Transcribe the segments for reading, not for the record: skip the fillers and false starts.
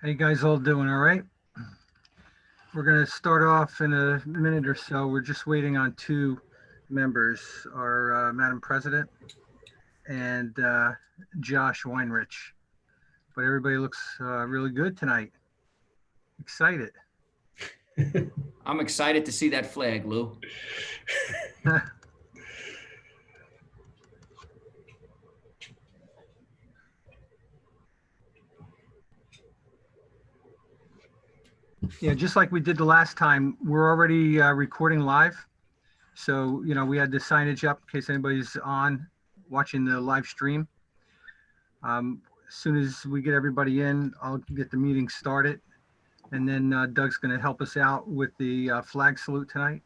How you guys all doing? All right. We're going to start off in a minute or so. We're just waiting on two members, our Madam President and Josh Weinrich. But everybody looks really good tonight. Excited. I'm excited to see that flag, Lou. Yeah, just like we did the last time, we're already recording live. So, we had the signage up in case anybody's on watching the live stream. As soon as we get everybody in, I'll get the meeting started. And then Doug's going to help us out with the flag salute tonight.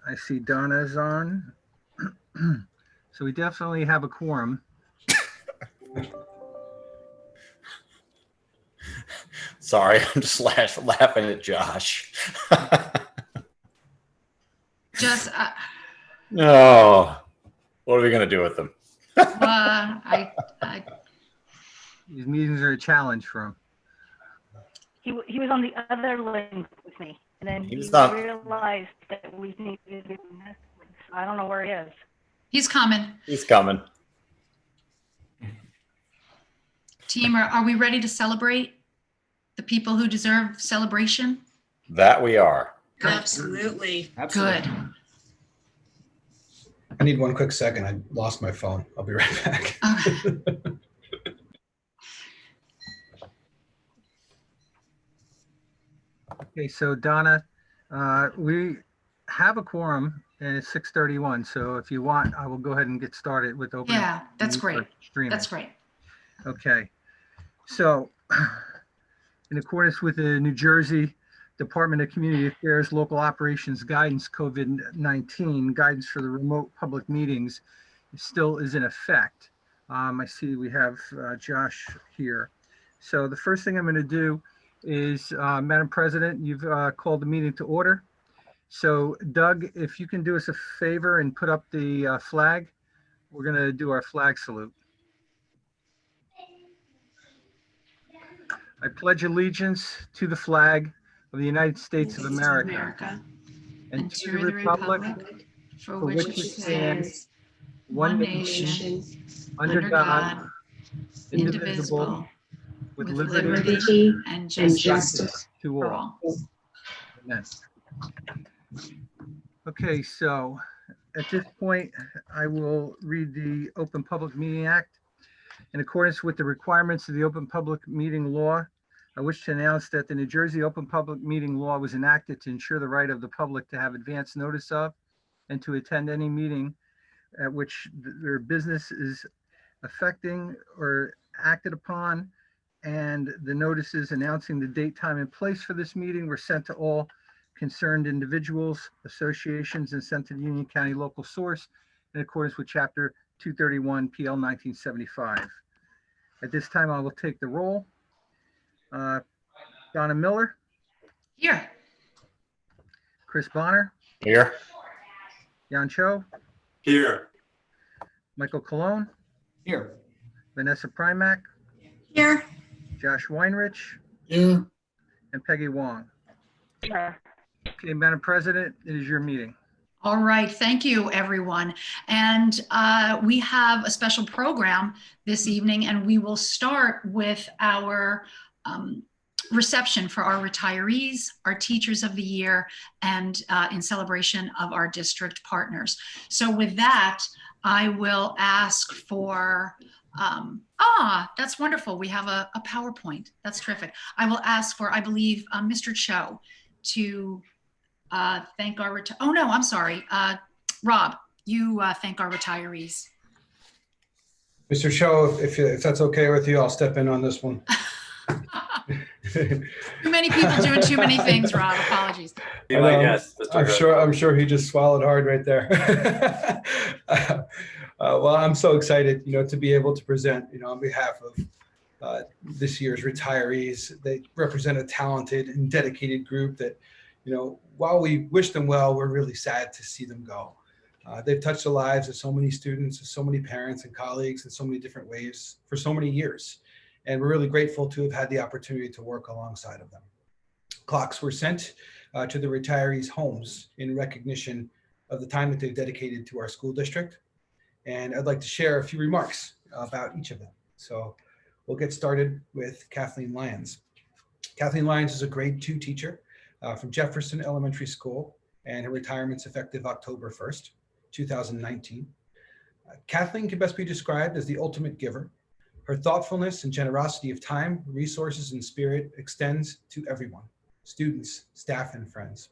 I see Donna's on. So we definitely have a quorum. Sorry, I'm just laughing at Josh. Just, No, what are we going to do with them? These meetings are a challenge for him. He was on the other link with me, and then he realized that we needed to do this. I don't know where he is. he's coming. He's coming. Team, are we ready to celebrate the people who deserve celebration? That we are. Good. Absolutely. Good. I need one quick second. I lost my phone. I'll be right back. Okay. Okay, so Donna, we have a quorum and it's 6:31. So if you want, I will go ahead and get started with opening. Yeah, that's great. Streaming. That's great. Okay, so in accordance with the New Jersey Department of Community Affairs Local Operations Guidance COVID-19 guidance for the remote public meetings still is in effect. I see we have Josh here. So the first thing I'm going to do is, Madam President, you've called the meeting to order. So Doug, if you can do us a favor and put up the flag, we're going to do our flag salute. I pledge allegiance to the flag of the United States of America and to the republic for which it stands, one one nation, nation, under God, indivisible, with liberty and and justice justice to for all. all. Amen. Okay, so at this point, I will read the Open Public Meeting Act. In accordance with the requirements of the Open Public Meeting Law, I wish to announce that the New Jersey Open Public Meeting Law was enacted to ensure the right of the public to have advance notice of and to attend any meeting at which their business is affecting or acted upon, and the notices announcing the date, time, and place for this meeting were sent to all concerned individuals, associations, and sent to the Union County local source in accordance with Chapter 231 PL 1975. At this time, I will take the roll. Donna Miller, Here. Chris Bonner, Here. Yan Cho, Here. Michael Colon, Here. Vanessa Primack, Here. Josh Weinrich, Yeah. and Peggy Wong. Sure. Okay, Madam President, it is your meeting. All right, thank you, everyone. And we have a special program this evening, and we will start with our reception for our retirees, our teachers of the year, and in celebration of our district partners. So with that, I will ask for, that's wonderful. We have a PowerPoint. That's terrific. I will ask for, I believe, Mr. Cho to thank our, oh no, I'm sorry. Rob, you thank our retirees. Mr. Cho, if that's okay with you, I'll step in on this one. Too many people doing too many things, Rob. Apologies. Be my guest, Mr. I'm sure he just swallowed hard right there. Well, I'm so excited, to be able to present, on behalf of this year's retirees. They represent a talented and dedicated group that, while we wish them well, we're really sad to see them go. They've touched the lives of so many students, of so many parents and colleagues in so many different ways for so many years. and we're really grateful to have had the opportunity to work alongside of them. Clocks were sent to the retirees' homes in recognition of the time that they've dedicated to our school district. And I'd like to share a few remarks about each of them. So we'll get started with Kathleen Lyons. Kathleen Lyons is a grade 2 teacher from Jefferson Elementary School, and her retirement's effective October 1st, 2019. Kathleen can best be described as the ultimate giver. Her thoughtfulness and generosity of time, resources, and spirit extends to everyone, students, staff, and friends.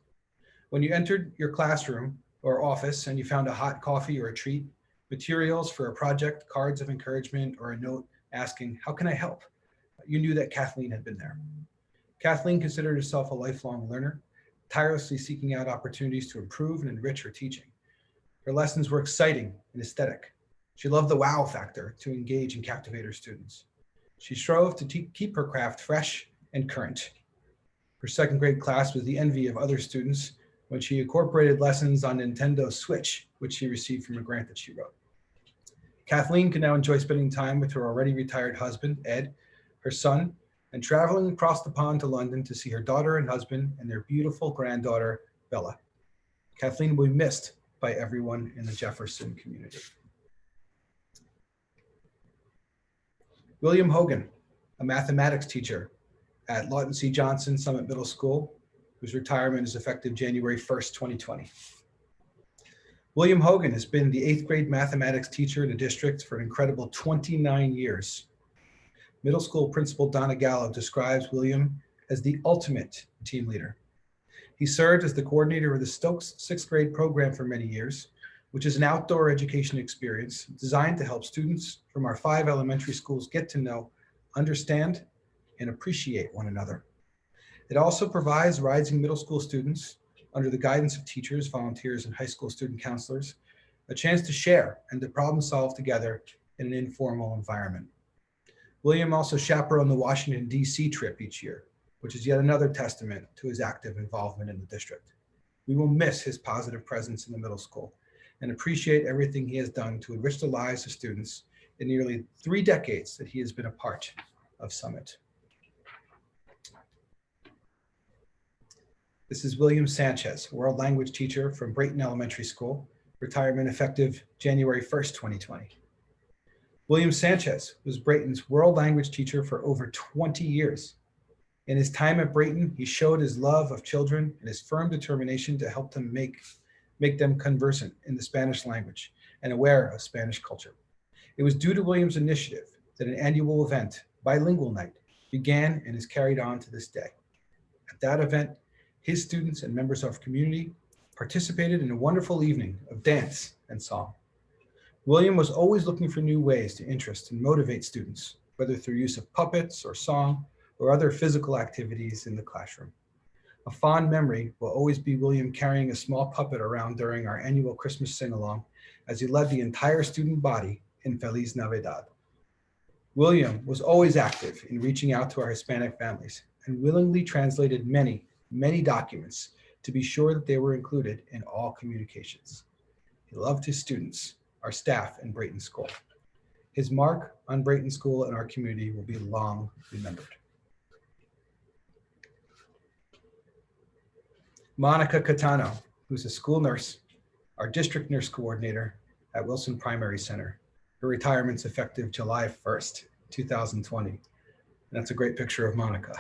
When you entered your classroom or office and you found a hot coffee or a treat, materials for a project, cards of encouragement, or a note asking, "How can I help?" you knew that Kathleen had been there. Kathleen considered herself a lifelong learner, tirelessly seeking out opportunities to improve and enrich her teaching. Her lessons were exciting and aesthetic. She loved the wow factor to engage and captivate her students. She strove to keep her craft fresh and current. Her second grade class was the envy of other students when she incorporated lessons on Nintendo Switch, which she received from a grant that she wrote. Kathleen can now enjoy spending time with her already retired husband, Ed, her son, and traveling across the pond to London to see her daughter and husband and their beautiful granddaughter, Bella. Kathleen will be missed by everyone in the Jefferson community. William Hogan, a mathematics teacher at Lawton C. Johnson Summit Middle School, whose retirement is effective January 1st, 2020. William Hogan has been the 8th grade mathematics teacher in the district for an incredible 29 years. Middle school principal Donna Gallo describes William as the ultimate team leader. He served as the coordinator of the Stokes 6th grade program for many years, which is an outdoor education experience designed to help students from our 5 elementary schools get to know, understand, and appreciate one another. It also provides rising middle school students, under the guidance of teachers, volunteers, and high school student counselors, a chance to share and to problem solve together in an informal environment. William also chaperoned the Washington, D.C. trip each year, which is yet another testament to his active involvement in the district. We will miss his positive presence in the middle school and appreciate everything he has done to enrich the lives of students in nearly 3 decades that he has been a part of Summit. This is William Sanchez, world language teacher from Brayton Elementary School, retirement effective January 1st, 2020. William Sanchez was Brayton's world language teacher for over 20 years. In his time at Brayton, he showed his love of children and his firm determination to help them make them conversant in the Spanish language and aware of Spanish culture. It was due to William's initiative that an annual event, Bilingual Night, began and is carried on to this day. At that event, his students and members of our community participated in a wonderful evening of dance and song. William was always looking for new ways to interest and motivate students, whether through use of puppets or song or other physical activities in the classroom. A fond memory will always be William carrying a small puppet around during our annual Christmas sing-along as he led the entire student body in Feliz Navidad. William was always active in reaching out to our Hispanic families and willingly translated many documents to be sure that they were included in all communications. He loved his students, our staff, and Brayton School. His mark on Brayton School and our community will be long remembered. Monica Catano, who's a school nurse, our district nurse coordinator at Wilson Primary Center. Her retirement's effective July 1st, 2020. And that's a great picture of Monica.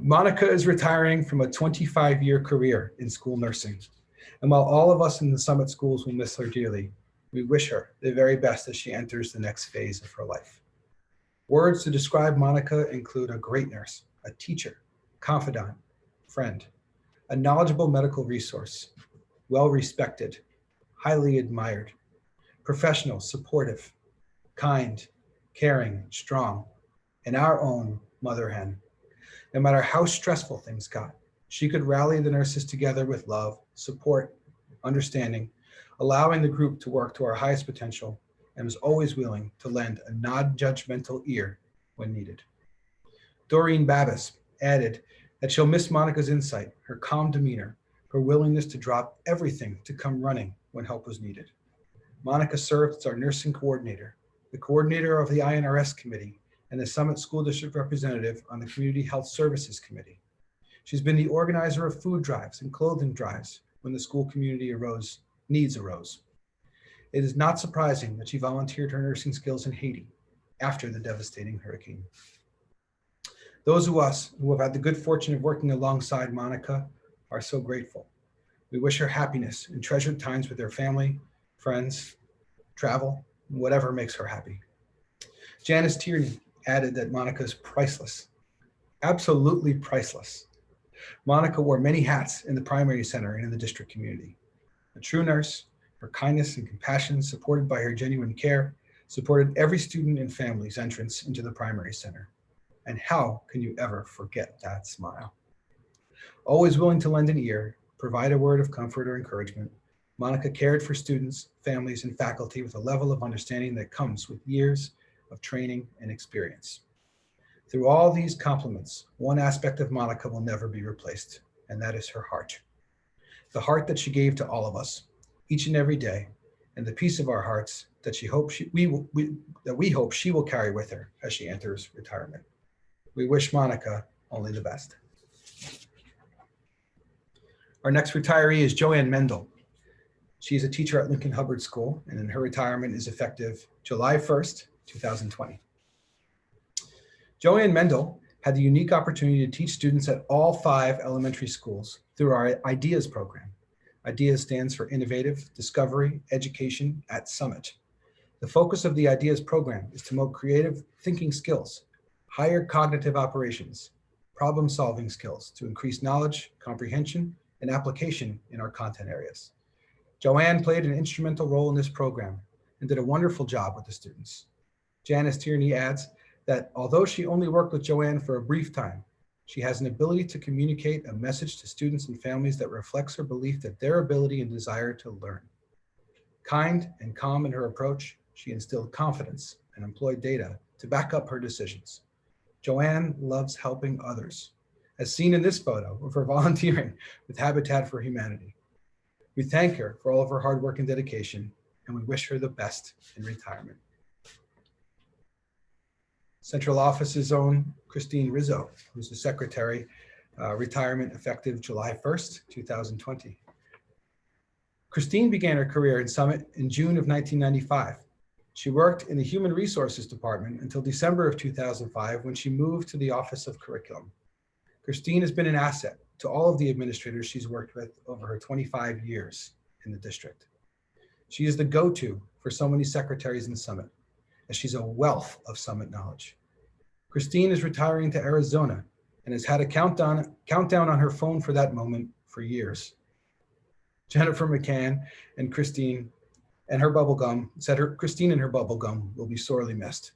Monica is retiring from a 25-year career in school nursing. And while all of us in the Summit schools will miss her dearly, we wish her the very best as she enters the next phase of her life. Words to describe Monica include a great nurse, a teacher, confidant, friend, a knowledgeable medical resource, well-respected, highly admired, professional, supportive, kind, caring, strong, and our own mother hen. No matter how stressful things got, she could rally the nurses together with love, support, understanding, allowing the group to work to our highest potential, and was always willing to lend a non-judgmental ear when needed. Doreen Babbis added that she'll miss Monica's insight, her calm demeanor, her willingness to drop everything to come running when help was needed. Monica served as our nursing coordinator, the coordinator of the INRS committee, and the Summit School District representative on the Community Health Services Committee. She's been the organizer of food drives and clothing drives when the school community needs arose. It is not surprising that she volunteered her nursing skills in Haiti after the devastating hurricane. Those of us who have had the good fortune of working alongside Monica are so grateful. We wish her happiness and treasured times with her family, friends, travel, whatever makes her happy. Janice Tierney added that Monica is priceless, absolutely priceless. Monica wore many hats in the primary center and in the district community. A true nurse, her kindness and compassion, supported by her genuine care, supported every student and family's entrance into the primary center. And how can you ever forget that smile? Always willing to lend an ear, provide a word of comfort or encouragement, Monica cared for students, families, and faculty with a level of understanding that comes with years of training and experience. Through all these compliments, one aspect of Monica will never be replaced, and that is her heart. The heart that she gave to all of us, each and every day, and the piece of our hearts that we hope she will carry with her as she enters retirement. We wish Monica only the best. Our next retiree is Joanne Mendel. She is a teacher at Lincoln Hubbard School, and in her retirement is effective July 1st, 2020. Joanne Mendel had the unique opportunity to teach students at all 5 elementary schools through our IDEAS program. IDEAS stands for Innovative Discovery Education at Summit. The focus of the IDEAS program is to promote creative thinking skills, higher cognitive operations, problem-solving skills to increase knowledge, comprehension, and application in our content areas. Joanne played an instrumental role in this program and did a wonderful job with the students. Janice Tierney adds that although she only worked with Joanne for a brief time, she has an ability to communicate a message to students and families that reflects her belief that their ability and desire to learn. Kind and calm in her approach, she instilled confidence and employed data to back up her decisions. Joanne loves helping others, as seen in this photo of her volunteering with Habitat for Humanity. We thank her for all of her hard work and dedication, and we wish her the best in retirement. Central Office's own Christine Rizzo, who's the secretary, retirement effective July 1st, 2020. Christine began her career in Summit in June of 1995. She worked in the Human Resources Department until December of 2005 when she moved to the Office of Curriculum. Christine has been an asset to all of the administrators she's worked with over her 25 years in the district. She is the go-to for so many secretaries in Summit, as she's a wealth of Summit knowledge. Christine is retiring to Arizona and has had a countdown on her phone for that moment for years. Jennifer McCann and Christine and her bubblegum said Christine and her bubblegum will be sorely missed.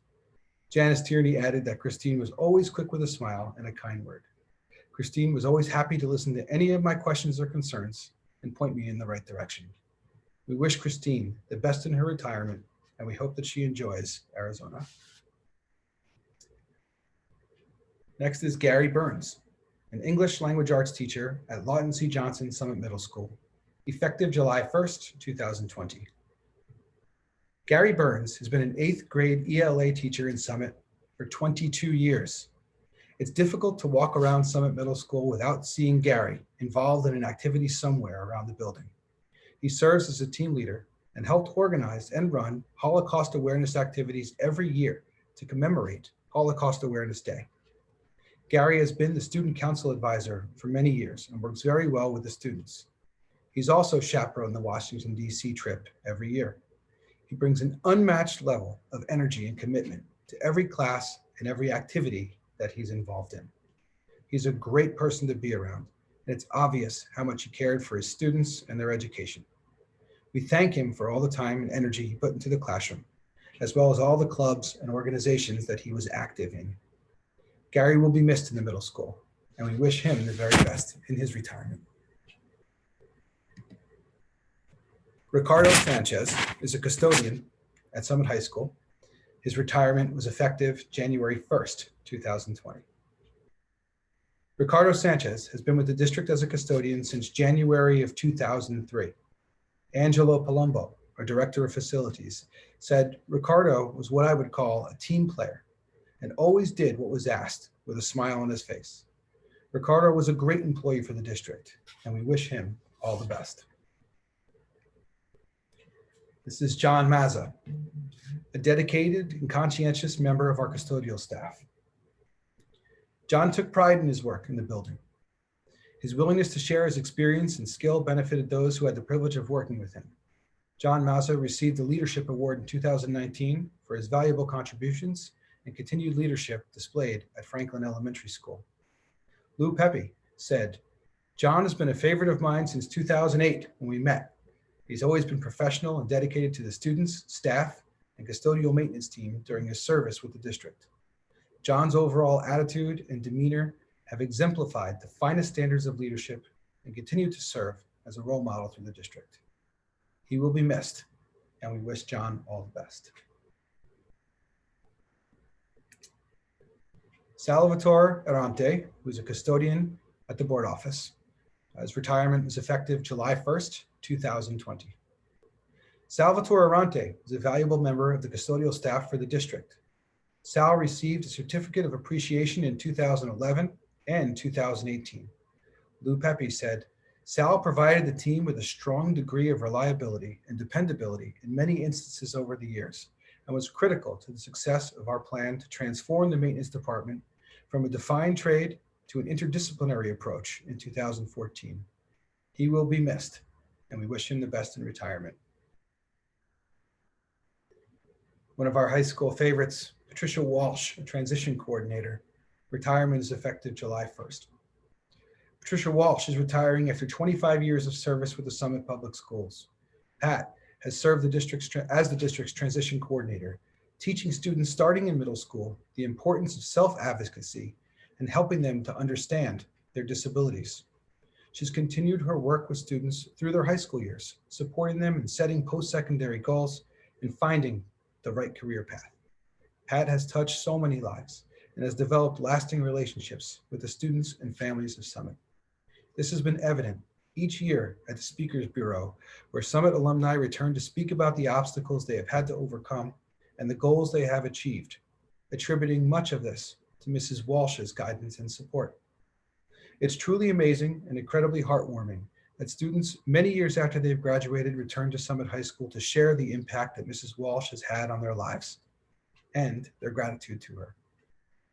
Janice Tierney added that Christine was always quick with a smile and a kind word. Christine was always happy to listen to any of my questions or concerns and point me in the right direction. We wish Christine the best in her retirement, and we hope that she enjoys Arizona. Next is Gary Burns, an English language arts teacher at Lawton C. Johnson Summit Middle School, effective July 1st, 2020. Gary Burns has been an 8th grade ELA teacher in Summit for 22 years. It's difficult to walk around Summit Middle School without seeing Gary involved in an activity somewhere around the building. He serves as a team leader and helped organize and run Holocaust awareness activities every year to commemorate Holocaust Awareness Day. Gary has been the student council advisor for many years and works very well with the students. He's also chaperoned the Washington, D.C. trip every year. He brings an unmatched level of energy and commitment to every class and every activity that he's involved in. He's a great person to be around, and it's obvious how much he cared for his students and their education. We thank him for all the time and energy he put into the classroom, as well as all the clubs and organizations that he was active in. Gary will be missed in the middle school, and we wish him the very best in his retirement. Ricardo Sanchez is a custodian at Summit High School. His retirement was effective January 1st, 2020. Ricardo Sanchez has been with the district as a custodian since January of 2003. Angelo Palumbo, our director of facilities, said Ricardo was what I would call a team player, and always did what was asked with a smile on his face. Ricardo was a great employee for the district, and we wish him all the best. This is John Mazza, a dedicated and conscientious member of our custodial staff. John took pride in his work in the building. His willingness to share his experience and skill benefited those who had the privilege of working with him. John Mazza received the Leadership Award in 2019 for his valuable contributions and continued leadership displayed at Franklin Elementary School. Lou Pepe said, "John has been a favorite of mine since 2008 when we met. He's always been professional and dedicated to the students, staff, and custodial maintenance team during his service with the district. John's overall attitude and demeanor have exemplified the finest standards of leadership and continue to serve as a role model through the district. He will be missed, and we wish John all the best." Salvatore Arante, who's a custodian at the board office. His retirement is effective July 1st, 2020. Salvatore Arante is a valuable member of the custodial staff for the district. Sal received a certificate of appreciation in 2011 and 2018. Lou Pepe said, "Sal provided the team with a strong degree of reliability and dependability in many instances over the years, and was critical to the success of our plan to transform the maintenance department from a defined trade to an interdisciplinary approach in 2014. He will be missed, and we wish him the best in retirement." One of our high school favorites, Patricia Walsh, a transition coordinator. Retirement is effective July 1st. Patricia Walsh is retiring after 25 years of service with the Summit Public Schools. Pat has served as the district's transition coordinator, teaching students starting in middle school the importance of self-advocacy and helping them to understand their disabilities. She's continued her work with students through their high school years, supporting them in setting post-secondary goals and finding the right career path. Pat has touched so many lives and has developed lasting relationships with the students and families of Summit. This has been evident each year at the Speakers Bureau, where Summit alumni return to speak about the obstacles they have had to overcome and the goals they have achieved, attributing much of this to Mrs. Walsh's guidance and support. It's truly amazing and incredibly heartwarming that students many years after they've graduated return to Summit High School to share the impact that Mrs. Walsh has had on their lives and their gratitude to her.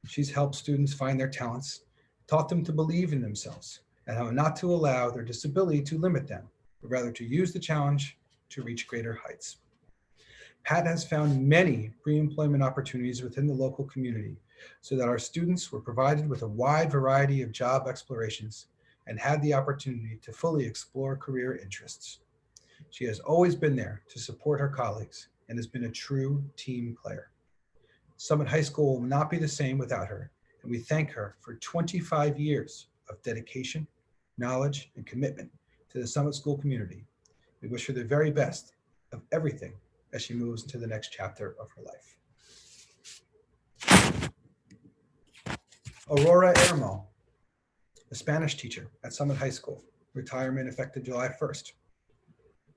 She's helped students find their talents, taught them to believe in themselves, and how not to allow their disability to limit them, but rather to use the challenge to reach greater heights. Pat has found many pre-employment opportunities within the local community so that our students were provided with a wide variety of job explorations and had the opportunity to fully explore career interests. She has always been there to support her colleagues and has been a true team player. Summit High School will not be the same without her, and we thank her for 25 years of dedication, knowledge, and commitment to the Summit School community. We wish her the very best of everything as she moves into the next chapter of her life. Aurora Ermo, a Spanish teacher at Summit High School, retirement effective July 1st.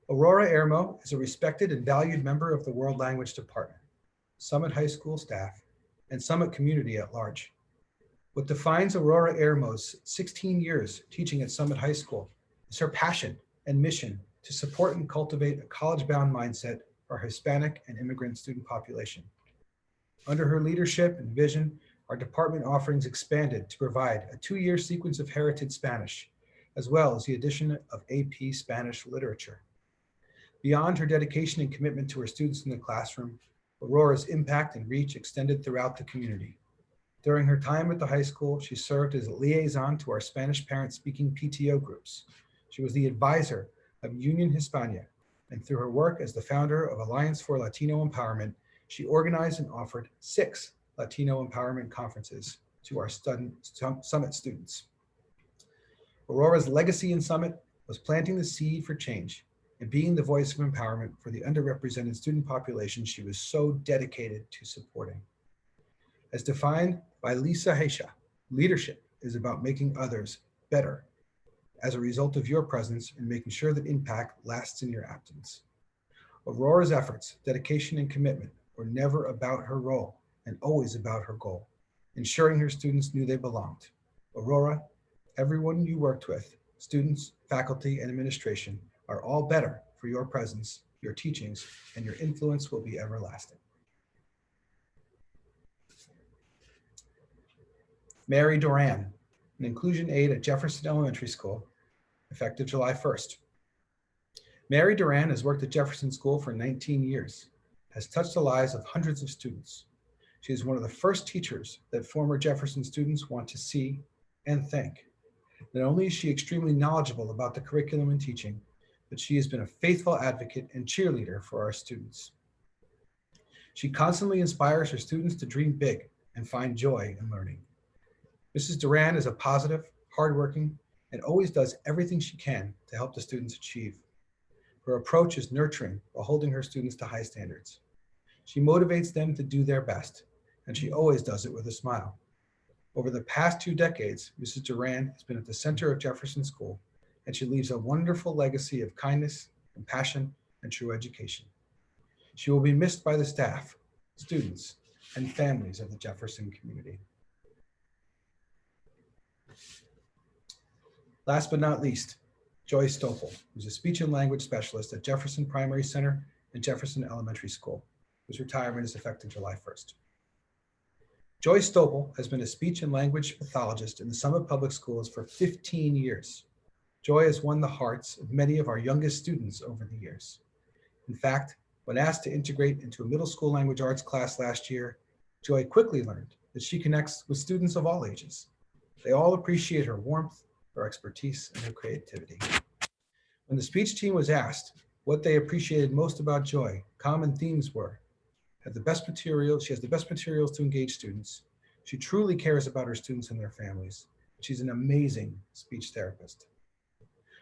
Aurora Ermo is a respected and valued member of the World Language Department, Summit High School staff, and Summit community at large. What defines Aurora Ermo's 16 years teaching at Summit High School is her passion and mission to support and cultivate a college-bound mindset for our Hispanic and immigrant student population. Under her leadership and vision, our department offerings expanded to provide a 2-year sequence of heritage Spanish, as well as the addition of AP Spanish literature. Beyond her dedication and commitment to her students in the classroom, Aurora's impact and reach extended throughout the community. During her time at the high school, she served as a liaison to our Spanish parent-speaking PTO groups. She was the advisor of Union Hispania, and through her work as the founder of Alliance for Latino Empowerment, she organized and offered 6 Latino empowerment conferences to our Summit students. Aurora's legacy in Summit was planting the seed for change and being the voice of empowerment for the underrepresented student population she was so dedicated to supporting. As defined by Lisa Haisha, leadership is about making others better as a result of your presence and making sure that impact lasts in your absence. Aurora's efforts, dedication, and commitment were never about her role, and always about her goal, ensuring her students knew they belonged. Aurora, everyone you worked with, students, faculty, and administration, are all better for your presence, your teachings, and your influence will be everlasting. Mary Duran, an inclusion aide at Jefferson Elementary School, effective July 1st. Mary Duran has worked at Jefferson School for 19 years, has touched the lives of hundreds of students. She is one of the first teachers that former Jefferson students want to see and thank. Not only is she extremely knowledgeable about the curriculum and teaching, but she has been a faithful advocate and cheerleader for our students. She constantly inspires her students to dream big and find joy in learning. Mrs. Duran is a positive, hardworking, and always does everything she can to help the students achieve. Her approach is nurturing while holding her students to high standards. She motivates them to do their best, and she always does it with a smile. Over the past 2 decades, Mrs. Duran has been at the center of Jefferson School, and she leaves a wonderful legacy of kindness, compassion, and true education. She will be missed by the staff, students, and families of the Jefferson community. Last but not least, Joy Stoppel, who's a speech and language specialist at Jefferson Primary Center and Jefferson Elementary School, whose retirement is effective July 1st. Joy Stoppel has been a speech and language pathologist in the Summit Public Schools for 15 years. Joy has won the hearts of many of our youngest students over the years. In fact, when asked to integrate into a middle school language arts class last year, Joy quickly learned that she connects with students of all ages. They all appreciate her warmth, her expertise, and her creativity. When the speech team was asked what they appreciated most about Joy, common themes were: she has the best materials to engage students. She truly cares about her students and their families. She's an amazing speech therapist.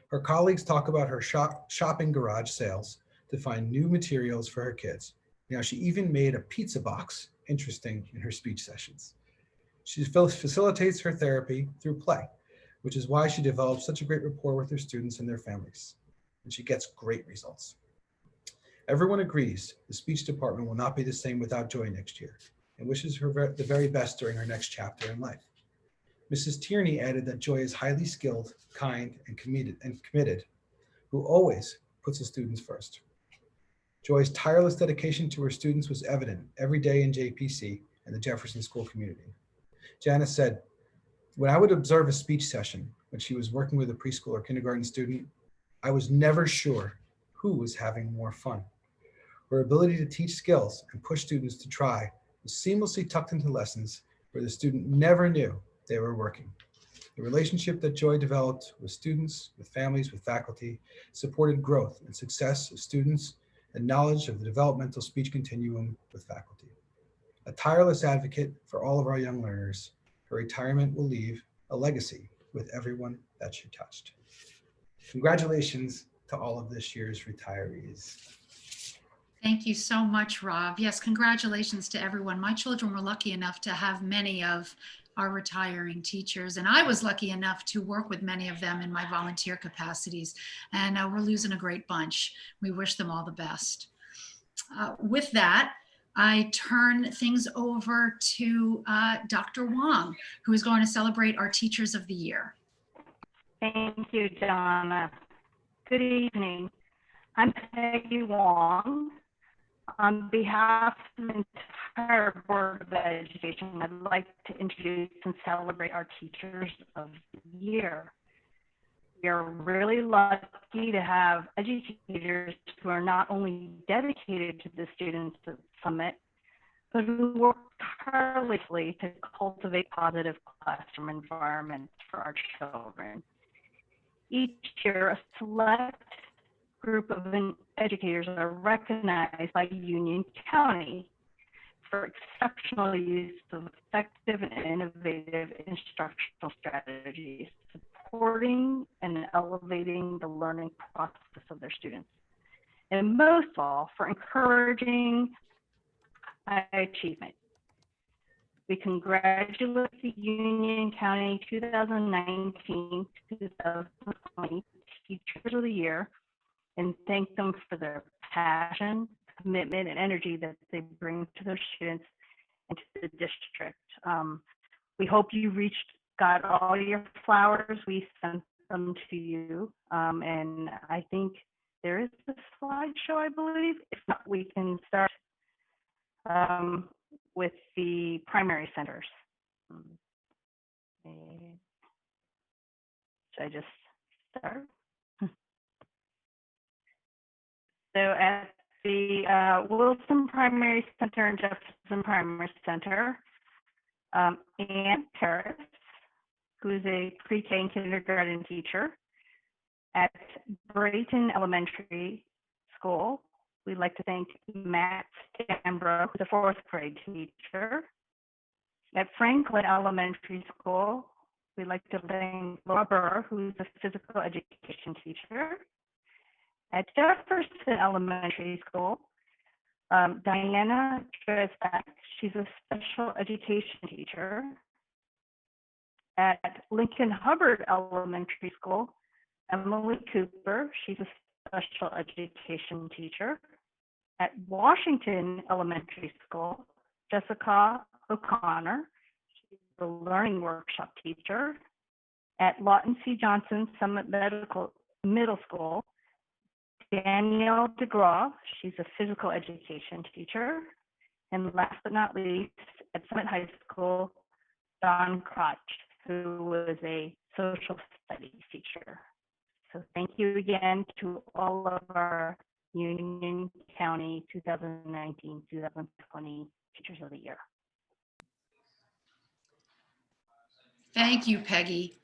Her colleagues talk about her shopping garage sales to find new materials for her kids. Now, she even made a pizza box interesting in her speech sessions. She facilitates her therapy through play, which is why she develops such a great rapport with her students and their families. And she gets great results. Everyone agrees the speech department will not be the same without Joy next year, and wishes her the very best during her next chapter in life. Mrs. Tierney added that Joy is highly skilled, kind, and committed, who always puts the students first. Joy's tireless dedication to her students was evident every day in JPC and the Jefferson School community. Janice said, "When I would observe a speech session when she was working with a preschool or kindergarten student, I was never sure who was having more fun. Her ability to teach skills and push students to try was seamlessly tucked into lessons where the student never knew they were working. The relationship that Joy developed with students, with families, with faculty, supported growth and success of students and knowledge of the developmental speech continuum with faculty. A tireless advocate for all of our young learners, her retirement will leave a legacy with everyone that she touched." Congratulations to all of this year's retirees. Thank you so much, Rob. Yes, congratulations to everyone. My children were lucky enough to have many of our retiring teachers, and I was lucky enough to work with many of them in my volunteer capacities, and we're losing a great bunch. We wish them all the best. With that, I turn things over to Dr. Wong, who is going to celebrate our Teachers of the Year. Thank you, Donna. Good evening. I'm Peggy Wong. On behalf of the entire Board of Education, I'd like to introduce and celebrate our Teachers of the Year. We are really lucky to have educators who are not only dedicated to the students at Summit, but who work tirelessly to cultivate positive classroom environments for our children. Each year, a select group of educators are recognized by Union County for exceptional use of effective and innovative instructional strategies, supporting and elevating the learning process of their students, and most of all, for encouraging high achievement. We congratulate the Union County 2019-2020 Teachers of the Year and thank them for their passion, commitment, and energy that they bring to their students into the district. We hope you got all your flowers. We sent them to you. And I think there is a slideshow, I believe. If not, we can start with the primary centers. Should I just start? So at the Wilson Primary Center and Jefferson Primary Center, Ann Paris, who is a pre-K and kindergarten teacher. At Brayton Elementary School, we'd like to thank Matt Stambro, who's a fourth grade teacher. At Franklin Elementary School, we'd like to thank Laura Burr, who's a physical education teacher. At Jefferson Elementary School, Diana Dresbeck, she's a special education teacher. At Lincoln Hubbard Elementary School, Emily Cooper, she's a special education teacher. At Washington Elementary School, Jessica O'Connor, she's a learning workshop teacher. At Lawton C. Johnson Summit Middle School, Danielle DeGraw, she's a physical education teacher. And last but not least, at Summit High School, Don Crotch, who was a social studies teacher. So thank you again to all of our Union County 2019-2020 Teachers of the Year. Thank you, Peggy.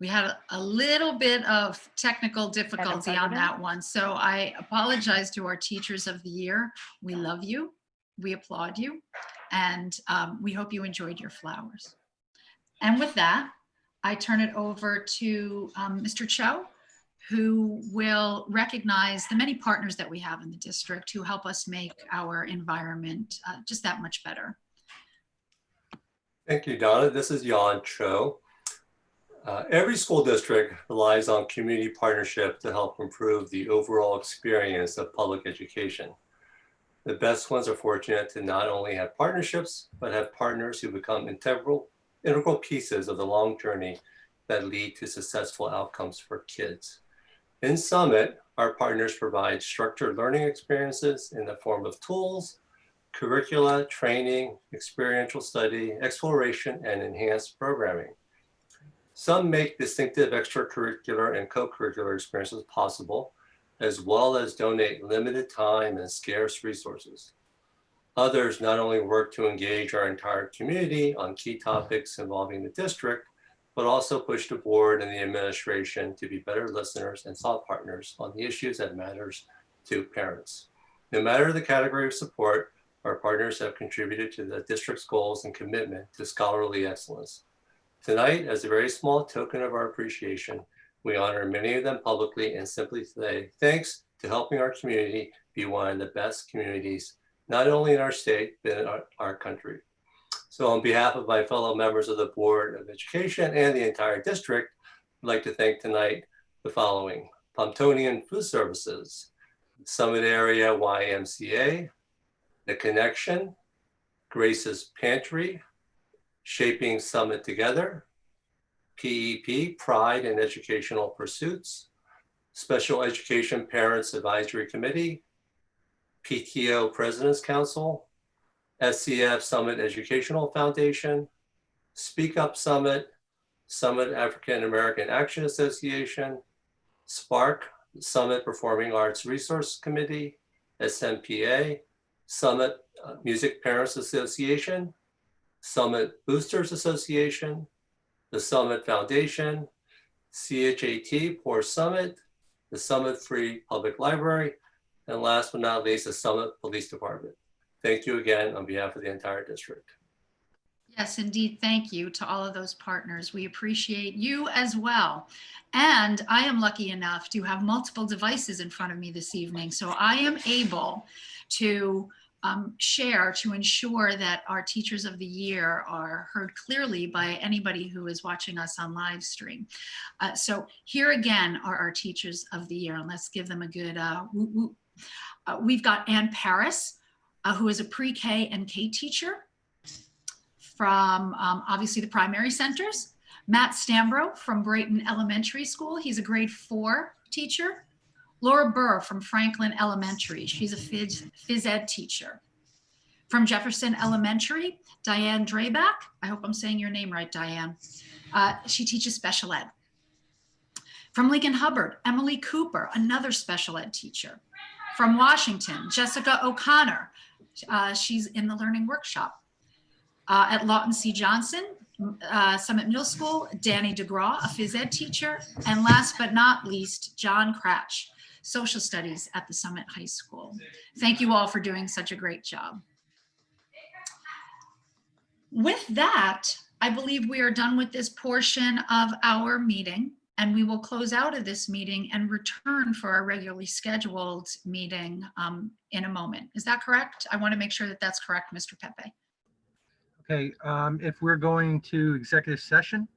We had a little bit of technical difficulty on that one, so I apologize to our Teachers of the Year. We love you, we applaud you, and we hope you enjoyed your flowers. And with that, I turn it over to Mr. Cho, who will recognize the many partners that we have in the district who help us make our environment just that much better. Thank you, Donna. This is Jan Cho. Every school district relies on community partnership to help improve the overall experience of public education. The best ones are fortunate to not only have partnerships, but have partners who become integral pieces of the long journey that lead to successful outcomes for kids. In Summit, our partners provide structured learning experiences in the form of tools, curricula, training, experiential study, exploration, and enhanced programming. Some make distinctive extracurricular and co-curricular experiences possible, as well as donate limited time and scarce resources. Others not only work to engage our entire community on key topics involving the district, but also push the board and the administration to be better listeners and thought partners on the issues that matters to parents. No matter the category of support, our partners have contributed to the district's goals and commitment to scholarly excellence. Tonight, as a very small token of our appreciation, we honor many of them publicly and simply say thanks to helping our community be one of the best communities, not only in our state, but in our country. So on behalf of my fellow members of the Board of Education and the entire district, I'd like to thank tonight the following: Pontonian Food Services, Summit Area YMCA, The Connection, Grace's Pantry, Shaping Summit Together, PEP, Pride in Educational Pursuits, Special Education Parents Advisory Committee, PTO President's Council, SCF Summit Educational Foundation, Speak Up Summit, Summit African American Action Association, SPARC, Summit Performing Arts Resource Committee, SMPA, Summit Music Parents Association, Summit Boosters Association, the Summit Foundation, CHAT Poor Summit, the Summit Free Public Library, and last but not least, the Summit Police Department. Thank you again on behalf of the entire district. Yes, indeed. Thank you to all of those partners. We appreciate you as well. And I am lucky enough to have multiple devices in front of me this evening, so I am able to share to ensure that our Teachers of the Year are heard clearly by anybody who is watching us on live stream. So here again are our Teachers of the Year, and let's give them a good woo woo. We've got Ann Paris, who is a pre-K and K teacher. from obviously the primary centers. Matt Stambro from Brayton Elementary School. He's a grade 4 teacher. Laura Burr from Franklin Elementary. She's a phys ed teacher. From Jefferson Elementary, Diane Drayback. I hope I'm saying your name right, Diane. She teaches special ed. From Lincoln Hubbard, Emily Cooper, another special ed teacher. From Washington, Jessica O'Connor. She's in the learning workshop. At Lawton C. Johnson, Summit Middle School, Danny DeGraw, a phys ed teacher. And last but not least, John Cratch, social studies at the Summit High School. Thank you all for doing such a great job. With that, I believe we are done with this portion of our meeting, and we will close out of this meeting and return for our regularly scheduled meeting in a moment. Is that correct? I want to make sure that that's correct, Mr. Pepe. Okay, if we're going to executive session,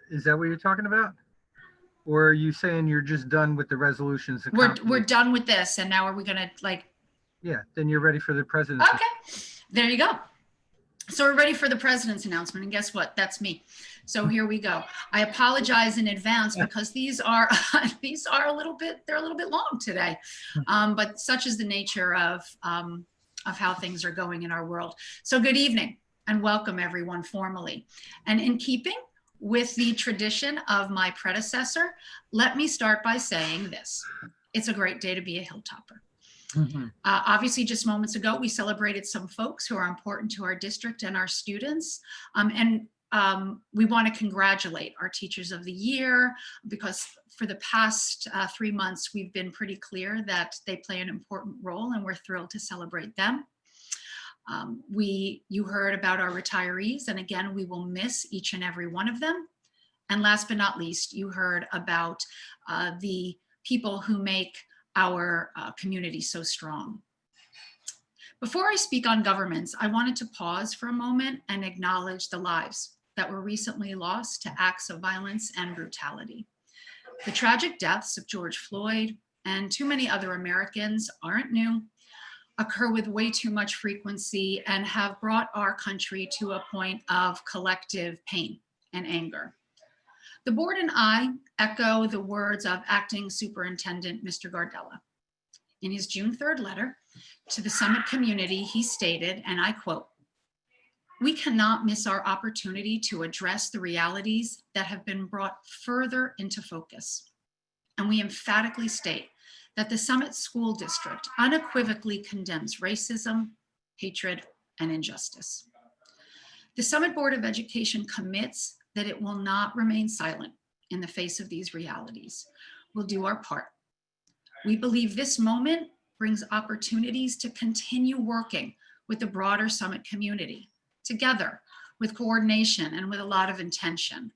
is that what you're talking about? Or are you saying you're just done with the resolutions? We're done with this, and now are we gonna Yeah, then you're ready for the president's. Okay, there you go. So we're ready for the president's announcement, and guess what? That's me. So here we go. I apologize in advance because these are a little bit long today, but such is the nature of how things are going in our world. So good evening and welcome everyone formally. And in keeping with the tradition of my predecessor, let me start by saying this. It's a great day to be a Hilltopper. Obviously, just moments ago, we celebrated some folks who are important to our district and our students. We want to congratulate our Teachers of the Year, because for the past 3 months, we've been pretty clear that they play an important role, and we're thrilled to celebrate them. You heard about our retirees, and again, we will miss each and every one of them. And last but not least, you heard about the people who make our community so strong. Before I speak on governments, I wanted to pause for a moment and acknowledge the lives that were recently lost to acts of violence and brutality. The tragic deaths of George Floyd and too many other Americans aren't new, occur with way too much frequency, and have brought our country to a point of collective pain and anger. The board and I echo the words of Acting Superintendent Mr. Gardella. In his June 3rd letter to the Summit community, he stated, and I quote, "We cannot miss our opportunity to address the realities that have been brought further into focus. And we emphatically state that the Summit School District unequivocally condemns racism, hatred, and injustice. The Summit Board of Education commits that it will not remain silent in the face of these realities. We'll do our part. We believe this moment brings opportunities to continue working with the broader Summit community, together with coordination and with a lot of intention.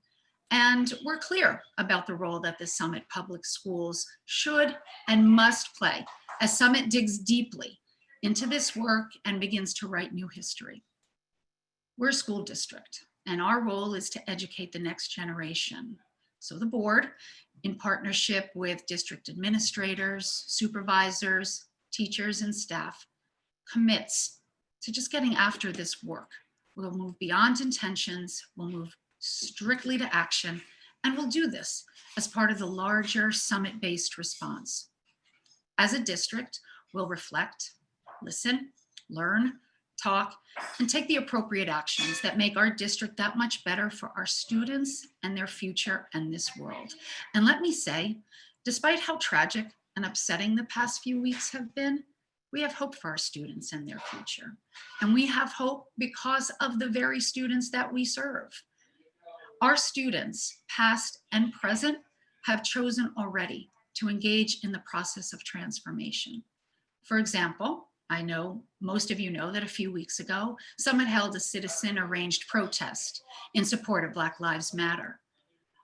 And we're clear about the role that the Summit Public Schools should and must play as Summit digs deeply into this work and begins to write new history. We're a school district, and our role is to educate the next generation. So the board, in partnership with district administrators, supervisors, teachers, and staff, commits to just getting after this work. We'll move beyond intentions, we'll move strictly to action, and we'll do this as part of the larger Summit-based response. As a district, we'll reflect, listen, learn, talk, and take the appropriate actions that make our district that much better for our students and their future and this world. And let me say, despite how tragic and upsetting the past few weeks have been, we have hope for our students and their future. And we have hope because of the very students that we serve. Our students, past and present, have chosen already to engage in the process of transformation. For example, I know most of you know that a few weeks ago, Summit held a citizen-arranged protest in support of Black Lives Matter.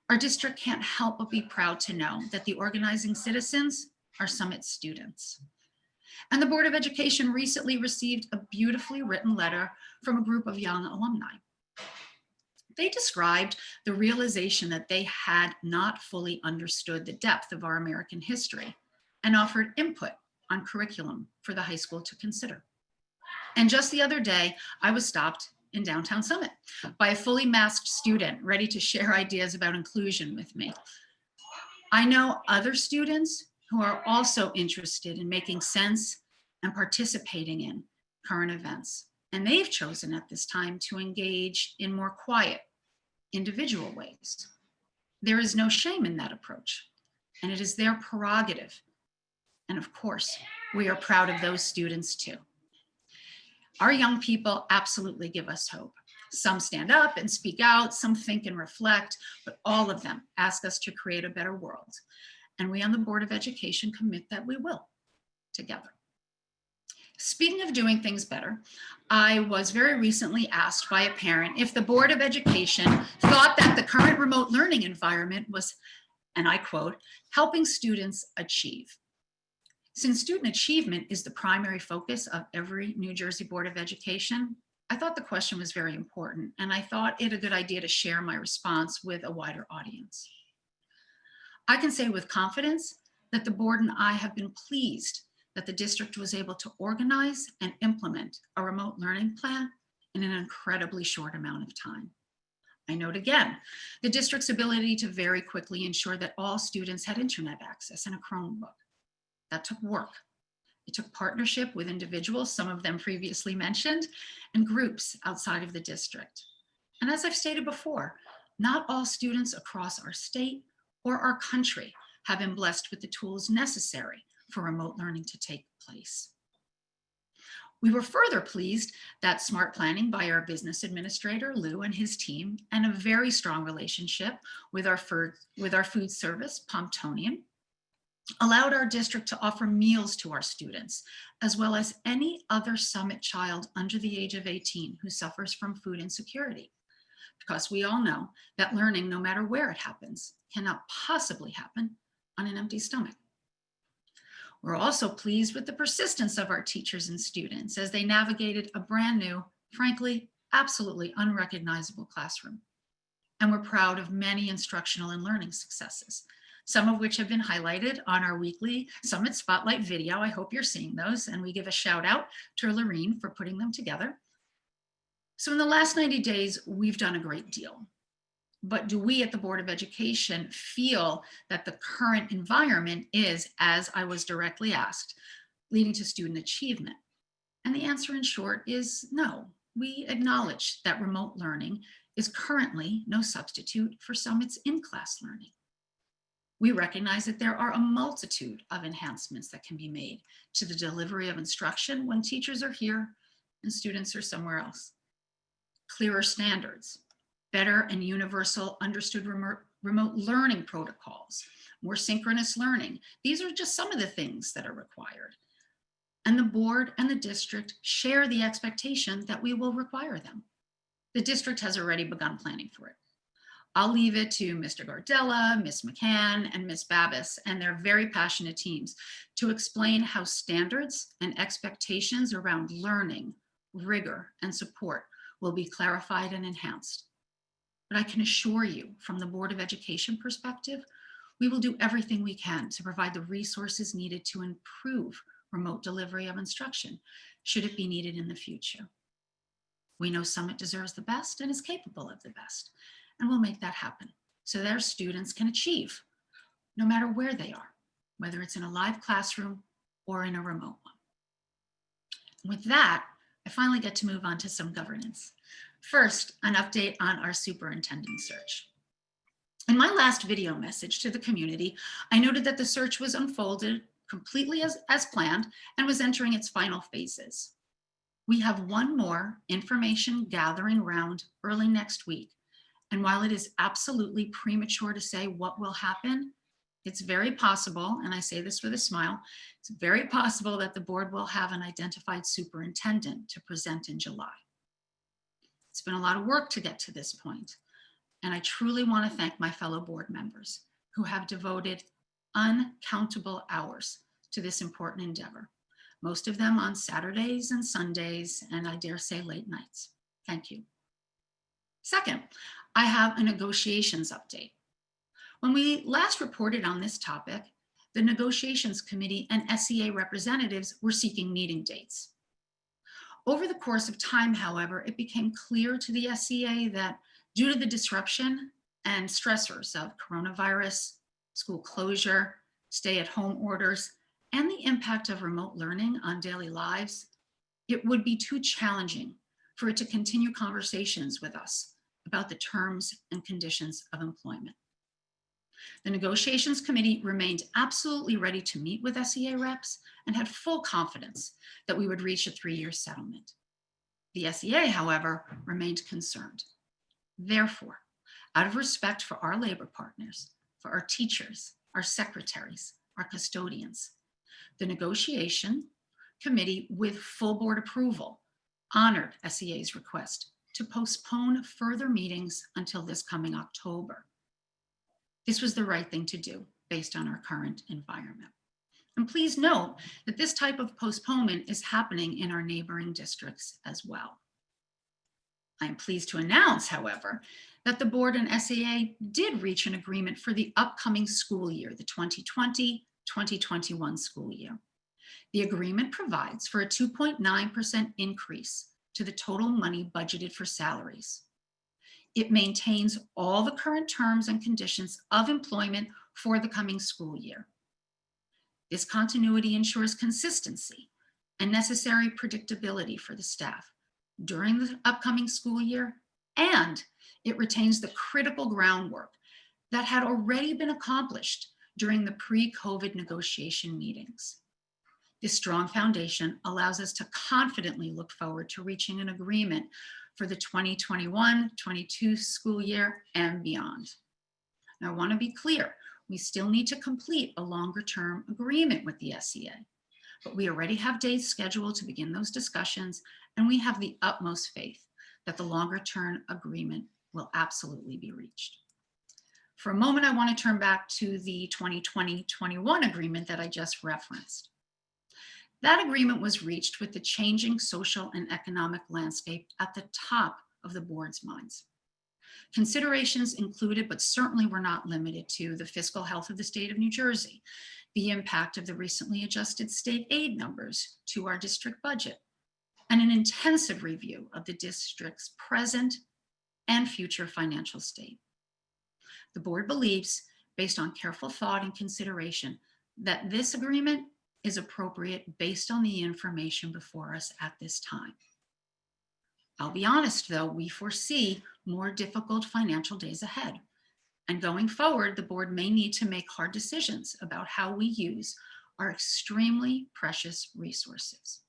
Our district can't help but be proud to know that the organizing citizens are Summit students. And the Board of Education recently received a beautifully written letter from a group of young alumni. They described the realization that they had not fully understood the depth of our American history and offered input on curriculum for the high school to consider. And just the other day, I was stopped in downtown Summit by a fully masked student ready to share ideas about inclusion with me. I know other students who are also interested in making sense and participating in current events. And they've chosen at this time to engage in more quiet, individual ways. There is no shame in that approach, and it is their prerogative. And of course, we are proud of those students too. Our young people absolutely give us hope. Some stand up and speak out, some think and reflect, but all of them ask us to create a better world. And we on the Board of Education commit that we will together. Speaking of doing things better, I was very recently asked by a parent if the Board of Education thought that the current remote learning environment was, and I quote, helping students achieve. Since student achievement is the primary focus of every New Jersey Board of Education, I thought the question was very important, and I thought it a good idea to share my response with a wider audience. I can say with confidence that the board and I have been pleased that the district was able to organize and implement a remote learning plan in an incredibly short amount of time. I note again, the district's ability to very quickly ensure that all students had internet access and a Chromebook. That took work. It took partnership with individuals, some of them previously mentioned, and groups outside of the district. And as I've stated before, not all students across our state or our country have been blessed with the tools necessary for remote learning to take place. We were further pleased that smart planning by our business administrator, Lou, and his team, and a very strong relationship with our food service, Pomptonian, allowed our district to offer meals to our students, as well as any other Summit child under the age of 18 who suffers from food insecurity. Because we all know that learning, no matter where it happens, cannot possibly happen on an empty stomach. We're also pleased with the persistence of our teachers and students as they navigated a brand new, frankly, absolutely unrecognizable classroom. And we're proud of many instructional and learning successes, some of which have been highlighted on our weekly Summit Spotlight video. I hope you're seeing those, and we give a shout out to Lorene for putting them together. So in the last 90 days, we've done a great deal. But do we at the Board of Education feel that the current environment is, as I was directly asked, leading to student achievement? And the answer in short is no. We acknowledge that remote learning is currently no substitute for Summit's in-class learning. We recognize that there are a multitude of enhancements that can be made to the delivery of instruction when teachers are here and students are somewhere else. Clearer standards, better and universal understood remote learning protocols, more synchronous learning. These are just some of the things that are required. And the board and the district share the expectation that we will require them. The district has already begun planning for it. I'll leave it to Mr. Gardella, Ms. McCann, and Ms. Babis and their very passionate teams to explain how standards and expectations around learning, rigor, and support will be clarified and enhanced. But I can assure you, from the Board of Education perspective, we will do everything we can to provide the resources needed to improve remote delivery of instruction, should it be needed in the future. We know Summit deserves the best and is capable of the best, and we'll make that happen so that our students can achieve, no matter where they are, whether it's in a live classroom or in a remote one. With that, I finally get to move on to some governance. First, an update on our superintendent search. In my last video message to the community, I noted that the search was unfolded completely as planned and was entering its final phases. We have one more information gathering round early next week. And while it is absolutely premature to say what will happen, it's very possible, and I say this with a smile, it's very possible that the board will have an identified superintendent to present in July. It's been a lot of work to get to this point, and I truly want to thank my fellow board members who have devoted uncountable hours to this important endeavor, most of them on Saturdays and Sundays, and I dare say late nights. Thank you. Second, I have a negotiations update. When we last reported on this topic, the negotiations committee and SEA representatives were seeking meeting dates. Over the course of time, however, it became clear to the SEA that due to the disruption and stressors of coronavirus, school closure, stay-at-home orders, and the impact of remote learning on daily lives, it would be too challenging for it to continue conversations with us about the terms and conditions of employment. The negotiations committee remained absolutely ready to meet with SEA reps and had full confidence that we would reach a 3-year settlement. The SEA, however, remained concerned. Therefore, out of respect for our labor partners, for our teachers, our secretaries, our custodians, the negotiation committee, with full board approval, honored SEA's request to postpone further meetings until this coming October. This was the right thing to do based on our current environment. And please note that this type of postponement is happening in our neighboring districts as well. I am pleased to announce, however, that the board and SEA did reach an agreement for the upcoming school year, the 2020-2021 school year. The agreement provides for a 2.9% increase to the total money budgeted for salaries. It maintains all the current terms and conditions of employment for the coming school year. This continuity ensures consistency and necessary predictability for the staff during the upcoming school year, and it retains the critical groundwork that had already been accomplished during the pre-COVID negotiation meetings. This strong foundation allows us to confidently look forward to reaching an agreement for the 2021-22 school year and beyond. Now, I want to be clear, we still need to complete a longer-term agreement with the SEA, but we already have dates scheduled to begin those discussions, and we have the utmost faith that the longer-term agreement will absolutely be reached. For a moment, I want to turn back to the 2020-21 agreement that I just referenced. That agreement was reached with the changing social and economic landscape at the top of the board's minds. Considerations included, but certainly were not limited to, the fiscal health of the state of New Jersey, the impact of the recently adjusted state aid numbers to our district budget, and an intensive review of the district's present and future financial state. The board believes, based on careful thought and consideration, that this agreement is appropriate based on the information before us at this time. I'll be honest, though, we foresee more difficult financial days ahead. And going forward, the board may need to make hard decisions about how we use our extremely precious resources.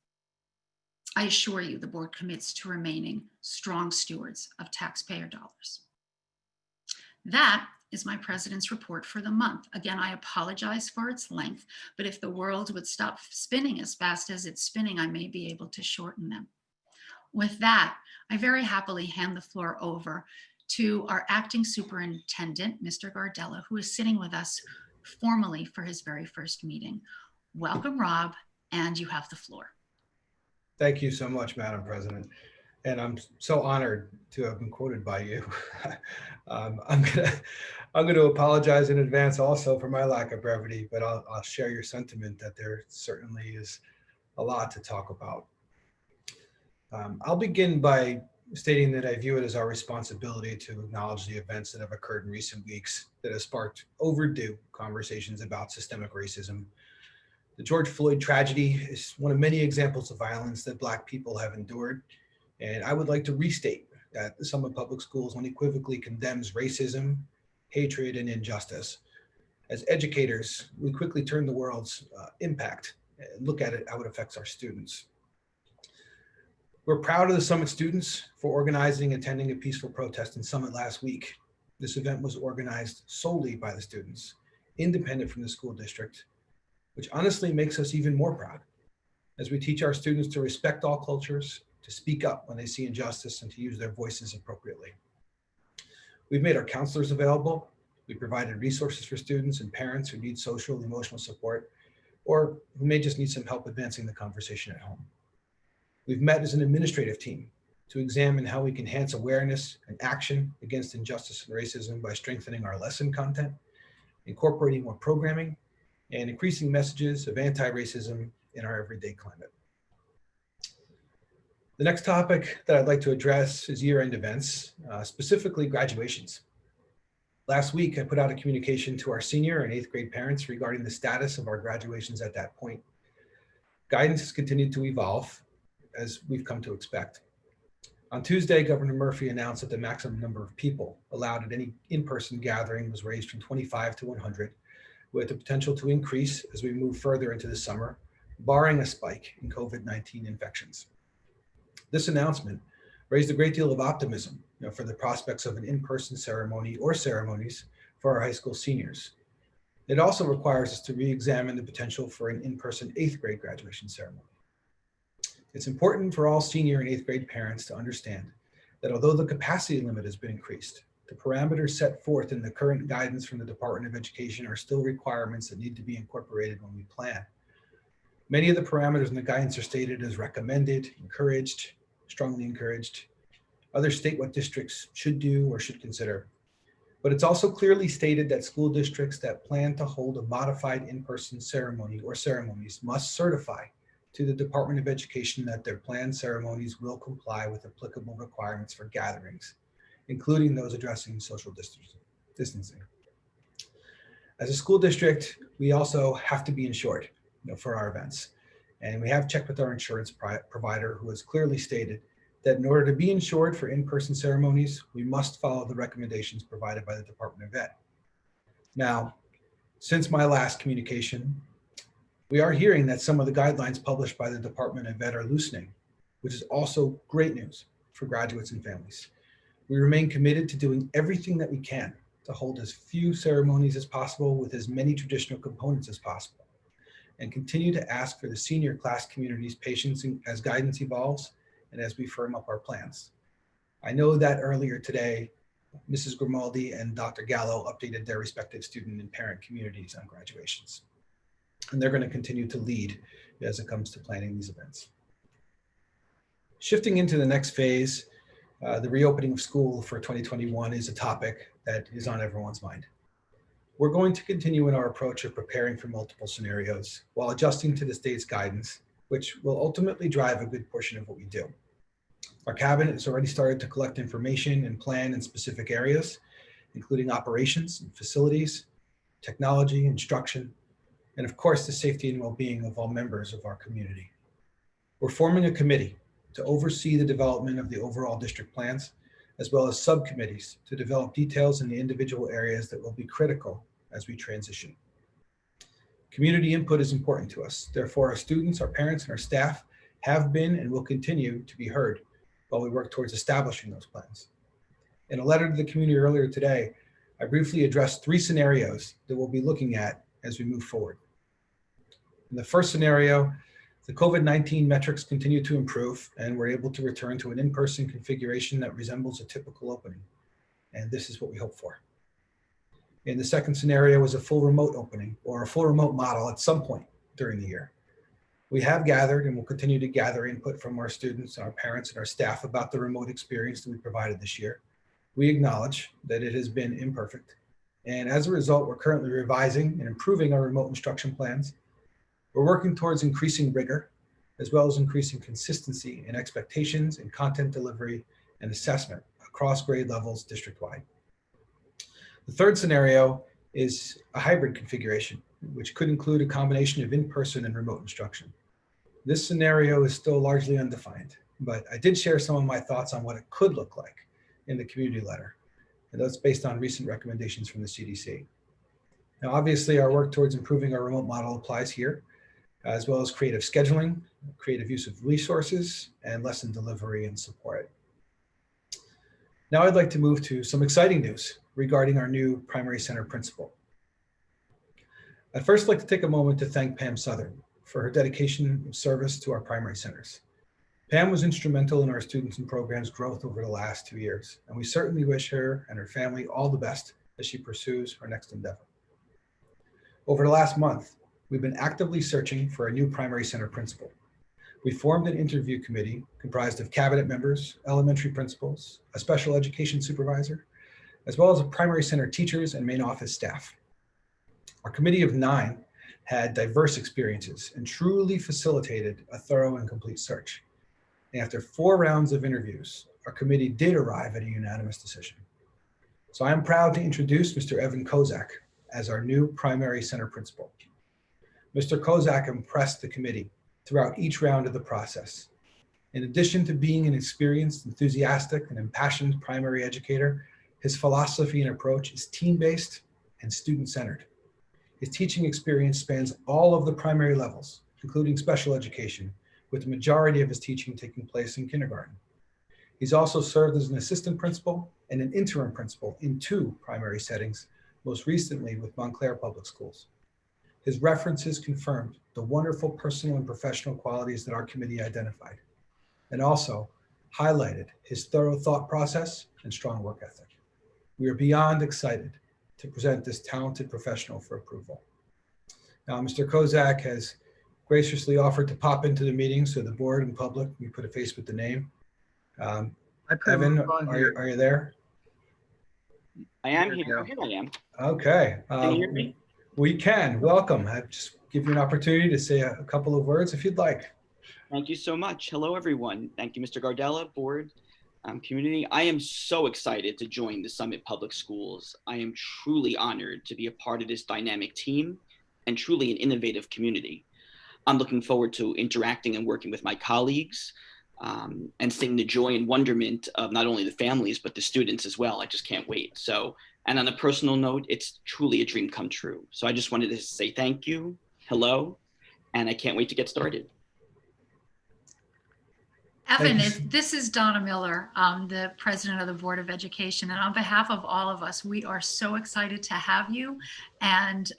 I assure you, the board commits to remaining strong stewards of taxpayer dollars. That is my president's report for the month. Again, I apologize for its length, but if the world would stop spinning as fast as it's spinning, I may be able to shorten them. With that, I very happily hand the floor over to our acting superintendent, Mr. Gardella, who is sitting with us formally for his very first meeting. Welcome, Rob, and you have the floor. Thank you so much, Madam President. And I'm so honored to have been quoted by you. I'm gonna apologize in advance also for my lack of brevity, but I'll share your sentiment that there certainly is a lot to talk about. I'll begin by stating that I view it as our responsibility to acknowledge the events that have occurred in recent weeks that have sparked overdue conversations about systemic racism. The George Floyd tragedy is one of many examples of violence that Black people have endured. And I would like to restate that the Summit Public Schools unequivocally condemns racism, hatred, and injustice. As educators, we quickly turn the world's impact and look at it, how it affects our students. We're proud of the Summit students for organizing and attending a peaceful protest in Summit last week. This event was organized solely by the students, independent from the school district, which honestly makes us even more proud as we teach our students to respect all cultures, to speak up when they see injustice, and to use their voices appropriately. We've made our counselors available. We provided resources for students and parents who need social and emotional support, or who may just need some help advancing the conversation at home. We've met as an administrative team to examine how we can enhance awareness and action against injustice and racism by strengthening our lesson content, incorporating more programming, and increasing messages of anti-racism in our everyday climate. The next topic that I'd like to address is year-end events, specifically graduations. Last week, I put out a communication to our senior and 8th grade parents regarding the status of our graduations at that point. Guidance has continued to evolve, as we've come to expect. On Tuesday, Governor Murphy announced that the maximum number of people allowed at any in-person gathering was raised from 25 to 100, with the potential to increase as we move further into the summer, barring a spike in COVID-19 infections. This announcement raised a great deal of optimism for the prospects of an in-person ceremony or ceremonies for our high school seniors. It also requires us to re-examine the potential for an in-person 8th grade graduation ceremony. It's important for all senior and 8th grade parents to understand that although the capacity limit has been increased, the parameters set forth in the current guidance from the Department of Education are still requirements that need to be incorporated when we plan. Many of the parameters in the guidance are stated as recommended, encouraged, strongly encouraged. Others state what districts should do or should consider. But it's also clearly stated that school districts that plan to hold a modified in-person ceremony or ceremonies must certify to the Department of Education that their planned ceremonies will comply with applicable requirements for gatherings, including those addressing social distancing. As a school district, we also have to be insured for our events. And we have checked with our insurance provider, who has clearly stated that in order to be insured for in-person ceremonies, we must follow the recommendations provided by the Department of Ed. Now, since my last communication, we are hearing that some of the guidelines published by the Department of Ed are loosening, which is also great news for graduates and families. We remain committed to doing everything that we can to hold as few ceremonies as possible with as many traditional components as possible, and continue to ask for the senior class community's patience as guidance evolves and as we firm up our plans. I know that earlier today, Mrs. Grimaldi and Dr. Gallo updated their respective student and parent communities on graduations. And they're going to continue to lead as it comes to planning these events. Shifting into the next phase, the reopening of school for 2021 is a topic that is on everyone's mind. We're going to continue in our approach of preparing for multiple scenarios while adjusting to the state's guidance, which will ultimately drive a good portion of what we do. Our cabinet has already started to collect information and plan in specific areas, including operations and facilities, technology, instruction, and of course, the safety and well-being of all members of our community. We're forming a committee to oversee the development of the overall district plans, as well as subcommittees to develop details in the individual areas that will be critical as we transition. Community input is important to us. Therefore, our students, our parents, and our staff have been and will continue to be heard while we work towards establishing those plans. In a letter to the community earlier today, I briefly addressed 3 scenarios that we'll be looking at as we move forward. In the first scenario, the COVID-19 metrics continue to improve and we're able to return to an in-person configuration that resembles a typical opening. And this is what we hope for. In the second scenario is a full remote opening or a full remote model at some point during the year. We have gathered and will continue to gather input from our students, our parents, and our staff about the remote experience that we provided this year. We acknowledge that it has been imperfect. And as a result, we're currently revising and improving our remote instruction plans. We're working towards increasing rigor, as well as increasing consistency in expectations and content delivery and assessment across grade levels district-wide. The third scenario is a hybrid configuration, which could include a combination of in-person and remote instruction. This scenario is still largely undefined, but I did share some of my thoughts on what it could look like in the community letter, and that's based on recent recommendations from the CDC. Now, obviously, our work towards improving our remote model applies here, as well as creative scheduling, creative use of resources, and lesson delivery and support. Now I'd like to move to some exciting news regarding our new primary center principal. I'd first like to take a moment to thank Pam Southern for her dedication and service to our primary centers. Pam was instrumental in our students and programs growth over the last 2 years, and we certainly wish her and her family all the best as she pursues her next endeavor. Over the last month, we've been actively searching for a new primary center principal. We formed an interview committee comprised of cabinet members, elementary principals, a special education supervisor, as well as primary center teachers and main office staff. Our committee of 9 had diverse experiences and truly facilitated a thorough and complete search. And after 4 rounds of interviews, our committee did arrive at a unanimous decision. So I am proud to introduce Mr. Evan Kozak as our new primary center principal. Mr. Kozak impressed the committee throughout each round of the process. In addition to being an experienced, enthusiastic, and impassioned primary educator, his philosophy and approach is team-based and student-centered. His teaching experience spans all of the primary levels, including special education, with the majority of his teaching taking place in kindergarten. He's also served as an assistant principal and an interim principal in 2 primary settings, most recently with Montclair Public Schools. His references confirmed the wonderful personal and professional qualities that our committee identified, and also highlighted his thorough thought process and strong work ethic. We are beyond excited to present this talented professional for approval. Now, Mr. Kozak has graciously offered to pop into the meeting so the board and public, we put a face with the name. I put Evan, him on here. are you there? I am There you here. go. Here I am. Okay. Can you hear me? We can. Welcome. I just give you an opportunity to say a couple of words if you'd like. Thank you so much. Hello, everyone. Thank you, Mr. Gardella, board, community. I am so excited to join the Summit Public Schools. I am truly honored to be a part of this dynamic team and truly an innovative community. I'm looking forward to interacting and working with my colleagues and seeing the joy and wonderment of not only the families, but the students as well. I just can't wait. So, and on a personal note, it's truly a dream come true. So I just wanted to say thank you, hello, and I can't wait to get started. Evan, Thanks. this is Donna Miller, the president of the Board of Education. And on behalf of all of us, we are so excited to have you. And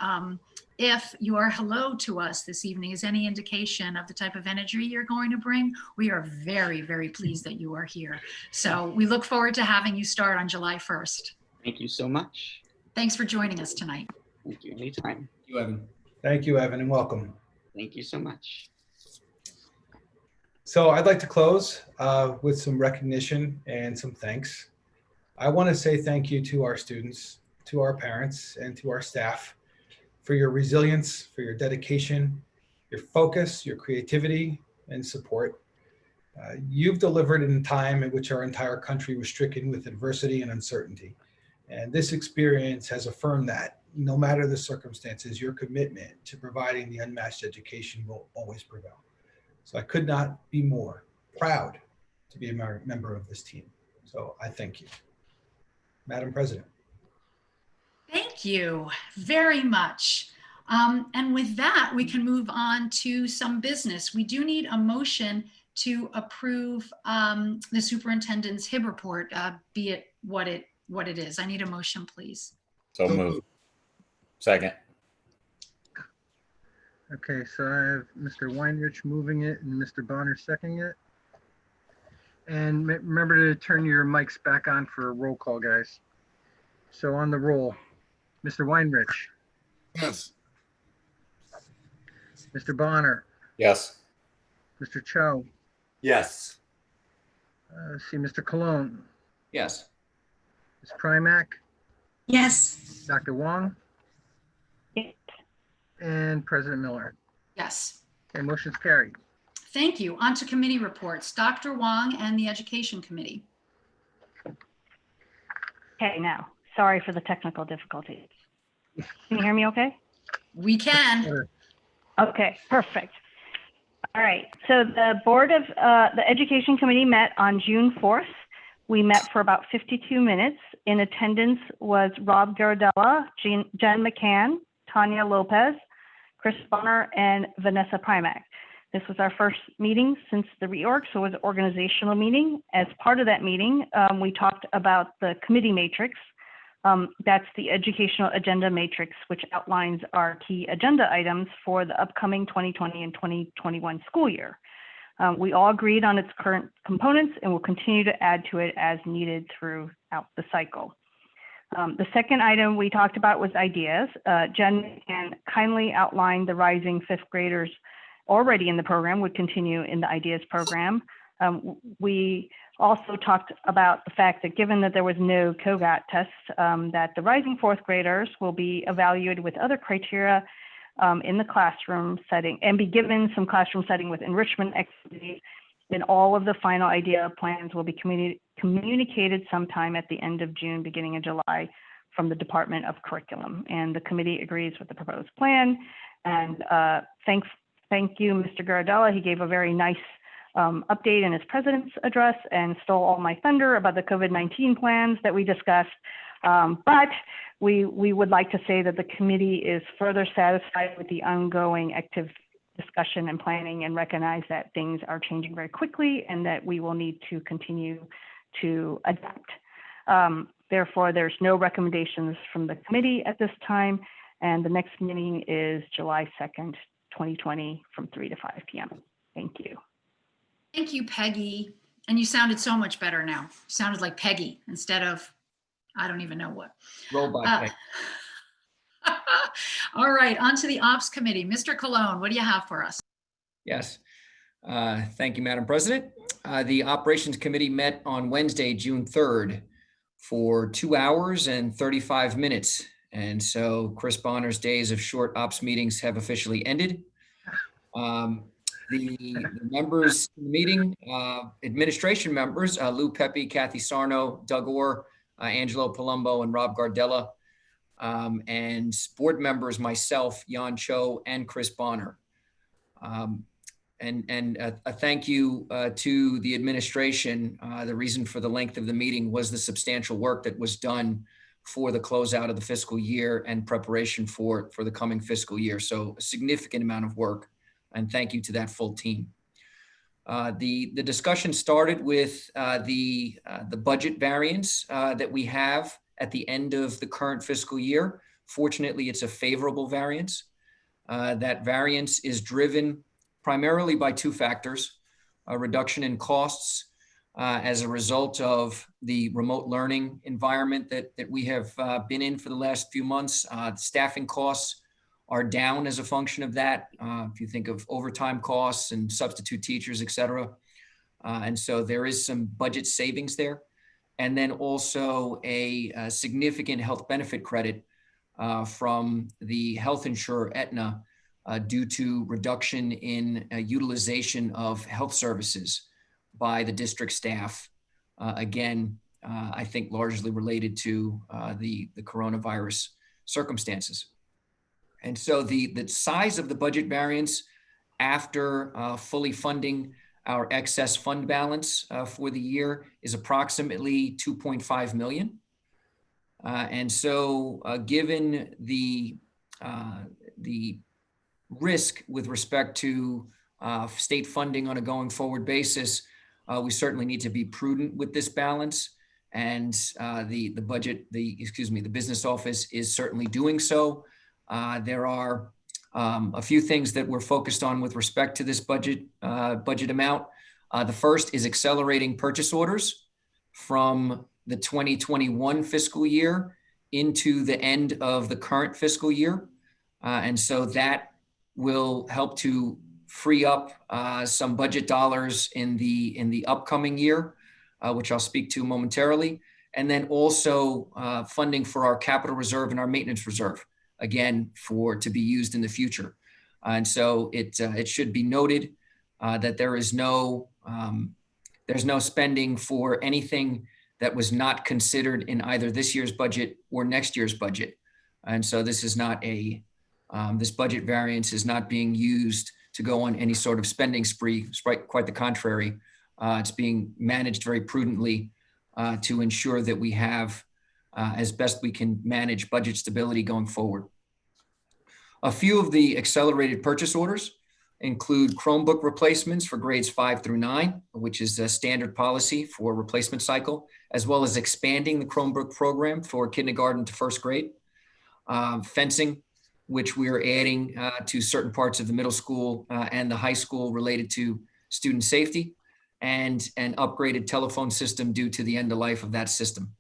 if your hello to us this evening is any indication of the type of energy you're going to bring, we are very, very pleased that you are here. So we look forward to having you start on July 1st. Thank you so much. Thanks for joining us tonight. Thank you. Anytime. Thank you, Evan. Thank you, Evan, and welcome. Thank you so much. So I'd like to close with some recognition and some thanks. I want to say thank you to our students, to our parents, and to our staff for your resilience, for your dedication, your focus, your creativity, and support. You've delivered in a time in which our entire country was stricken with adversity and uncertainty. And this experience has affirmed that no matter the circumstances, your commitment to providing the unmatched education will always prevail. So I could not be more proud to be a member of this team. So I thank you. Madam President. Thank you very much. And with that, we can move on to some business. We do need a motion to approve the superintendent's HIB report, be it what it is. I need a motion, please. So moved. Second. Okay, so I have Mr. Weinrich moving it and Mr. Bonner seconding it. And remember to turn your mics back on for a roll call, guys. So on the roll, Mr. Weinrich, Yes. Mr. Bonner, Yes. Mr. Cho, Yes. let's see, Mr. Cologne, Yes. Ms. Primack, Yes. Dr. Wong, Yes. and President Miller. Yes. Okay, motion's carried. Thank you. On to committee reports. Dr. Wong and the Education Committee. Okay, now, sorry for the technical difficulties. Can you hear me okay? We can. Okay, perfect. All right, so the Board of the Education Committee met on June 4th. We met for about 52 minutes. In attendance was Rob Gardella, Jen McCann, Tanya Lopez, Chris Bonner, and Vanessa Primack. This was our first meeting since the reorg, so it was an organizational meeting. As part of that meeting, we talked about the committee matrix. That's the educational agenda matrix, which outlines our key agenda items for the upcoming 2020 and 2021 school year. We all agreed on its current components and will continue to add to it as needed throughout the cycle. The second item we talked about was ideas. Jen can kindly outline the rising 5th graders already in the program would continue in the ideas program. We also talked about the fact that given that there was no COGAT test, that the rising 4th graders will be evaluated with other criteria in the classroom setting and be given some classroom setting with enrichment activities Then all of the final idea plans will be communicated sometime at the end of June, beginning of July from the Department of Curriculum. And the committee agrees with the proposed plan. And thank you, Mr. Gardella. He gave a very nice update in his president's address and stole all my thunder about the COVID-19 plans that we discussed. But we would like to say that the committee is further satisfied with the ongoing active discussion and planning, and recognize that things are changing very quickly and that we will need to continue to adapt. Therefore, there's no recommendations from the committee at this time, and the next meeting is July 2nd, 2020 from 3 to 5 p.m. Thank you. Thank you, Peggy. And you sounded so much better now. You sounded like Peggy instead of, I don't even know what. Robot. Peggy. All right, on to the Ops Committee. Mr. Colon, what do you have for us? Yes. Thank you, Madam President. The Operations Committee met on Wednesday, June 3rd for 2 hours and 35 minutes. And so Chris Bonner's days of short ops meetings have officially ended. The members in the meeting, administration members, Lou Pepe, Kathy Sarno, Doug Orr, Angelo Palumbo, and Rob Gardella, and board members, myself, Jan Cho, and Chris Bonner. And a thank you to the administration. The reason for the length of the meeting was the substantial work that was done for the closeout of the fiscal year and preparation for the coming fiscal year. So a significant amount of work, and thank you to that full team. The discussion started with the budget variance that we have at the end of the current fiscal year. Fortunately, it's a favorable variance. That variance is driven primarily by two factors: a reduction in costs as a result of the remote learning environment that we have been in for the last few months. Staffing costs are down as a function of that. If you think of overtime costs and substitute teachers, et cetera. And so there is some budget savings there. And then also a significant health benefit credit from the health insurer Aetna due to reduction in utilization of health services by the district staff. Again, I think largely related to the coronavirus circumstances. And so the size of the budget variance after fully funding our excess fund balance for the year is approximately $2.5 million. And so given the risk with respect to state funding on a going forward basis, we certainly need to be prudent with this balance. And the business office is certainly doing so. There are a few things that we're focused on with respect to this budget amount. The first is accelerating purchase orders from the 2021 fiscal year into the end of the current fiscal year. And so that will help to free up some budget dollars in the upcoming year, which I'll speak to momentarily. And then also funding for our capital reserve and our maintenance reserve, again, to be used in the future. And so it should be noted that there's no spending for anything that was not considered in either this year's budget or next year's budget. And so this is not this budget variance is not being used to go on any sort of spending spree, quite the contrary. It's being managed very prudently to ensure that we have as best we can manage budget stability going forward. A few of the accelerated purchase orders include Chromebook replacements for grades 5 through 9, which is a standard policy for replacement cycle, as well as expanding the Chromebook program for kindergarten to first grade. Fencing, which we are adding to certain parts of the middle school and the high school related to student safety, and an upgraded telephone system due to the end of life of that system.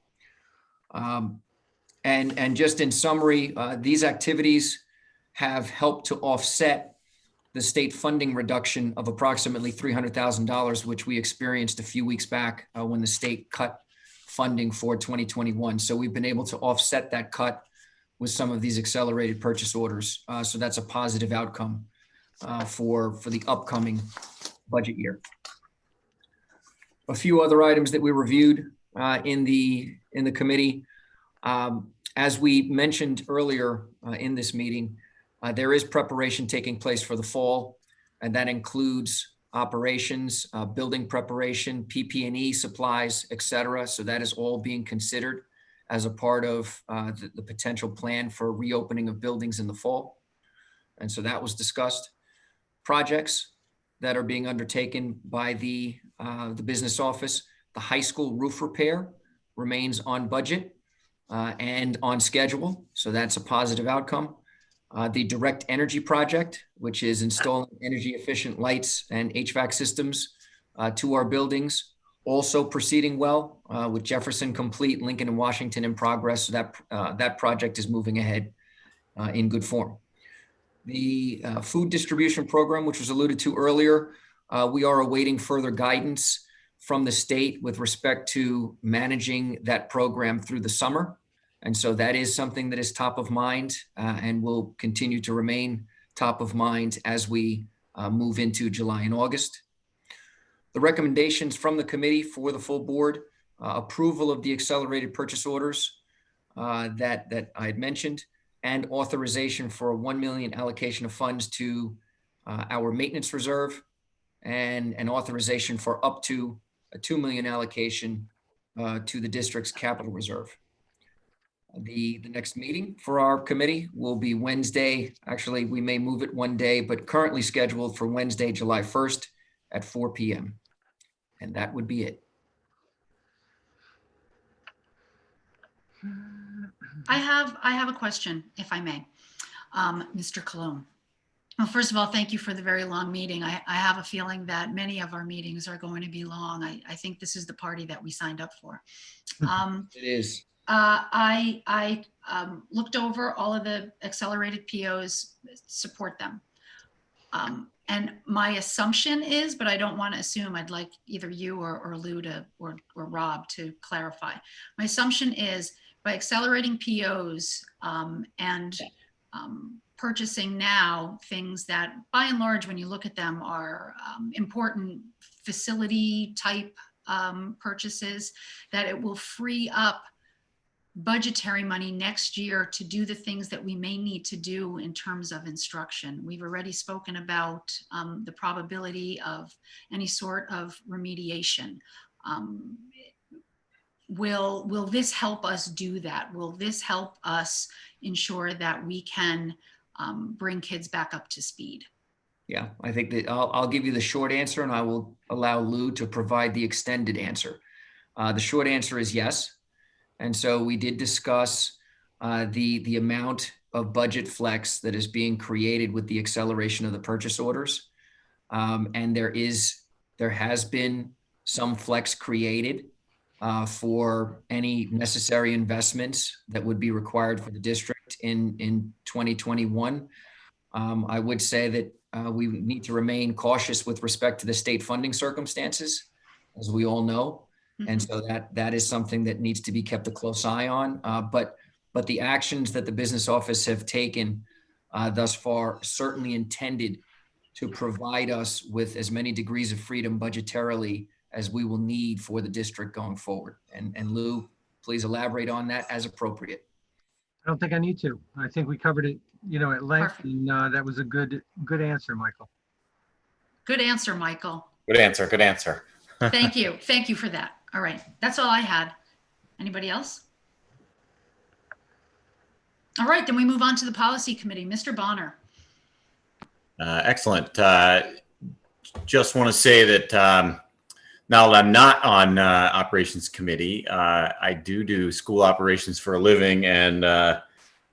And just in summary, these activities have helped to offset the state funding reduction of approximately $300,000, which we experienced a few weeks back when the state cut funding for 2021. So we've been able to offset that cut with some of these accelerated purchase orders. So that's a positive outcome for the upcoming budget year. a few other items that we reviewed in the committee. As we mentioned earlier in this meeting, there is preparation taking place for the fall, and that includes operations, building preparation, PP&E supplies, et cetera. So that is all being considered as a part of the potential plan for reopening of buildings in the fall. And so that was discussed. Projects that are being undertaken by the business office. The high school roof repair remains on budget and on schedule. So that's a positive outcome. The direct energy project, which is installing energy efficient lights and HVAC systems to our buildings, also proceeding well with Jefferson complete, Lincoln and Washington in progress. So that project is moving ahead in good form. The food distribution program, which was alluded to earlier, we are awaiting further guidance from the state with respect to managing that program through the summer. And so that is something that is top of mind and will continue to remain top of mind as we move into July and August. The recommendations from the committee for the full board, approval of the accelerated purchase orders that I had mentioned, and authorization for a 1 million allocation of funds to our maintenance reserve, and an authorization for up to a 2 million allocation to the district's capital reserve. The next meeting for our committee will be Wednesday. Actually, we may move it one day, but currently scheduled for Wednesday, July 1st at 4 p.m. And that would be it. I have a question, if I may, Mr. Cologne. Well, first of all, thank you for the very long meeting. I have a feeling that many of our meetings are going to be long. I think this is the party that we signed up for. It is. I looked over all of the accelerated POs, support them. And my assumption is, but I don't want to assume, I'd like either you or Lou to, or Rob to clarify. My assumption is by accelerating POs and purchasing now things that by and large, when you look at them, are important facility type purchases, that it will free up budgetary money next year to do the things that we may need to do in terms of instruction. We've already spoken about the probability of any sort of remediation. Will this help us do that? Will this help us ensure that we can bring kids back up to speed? Yeah, I think that I'll give you the short answer, and I will allow Lou to provide the extended answer. The short answer is yes. And so we did discuss the amount of budget flex that is being created with the acceleration of the purchase orders. And there has been some flex created for any necessary investments that would be required for the district in 2021. I would say that we need to remain cautious with respect to the state funding circumstances, as we all know. And so that is something that needs to be kept a close eye on. But the actions that the business office have taken thus far certainly intended to provide us with as many degrees of freedom budgetarily as we will need for the district going forward. And Lou, please elaborate on that as appropriate. I don't think I need to. I think we covered it, at length. Perfect. And that was a good answer, Michael. Good answer, Michael. Good answer. Good answer. Thank you. Thank you for that. All right. That's all I had. Anybody else? All right. Then we move on to the policy committee. Mr. Bonner. Excellent. Just want to say that now that I'm not on operations committee, I do school operations for a living, and I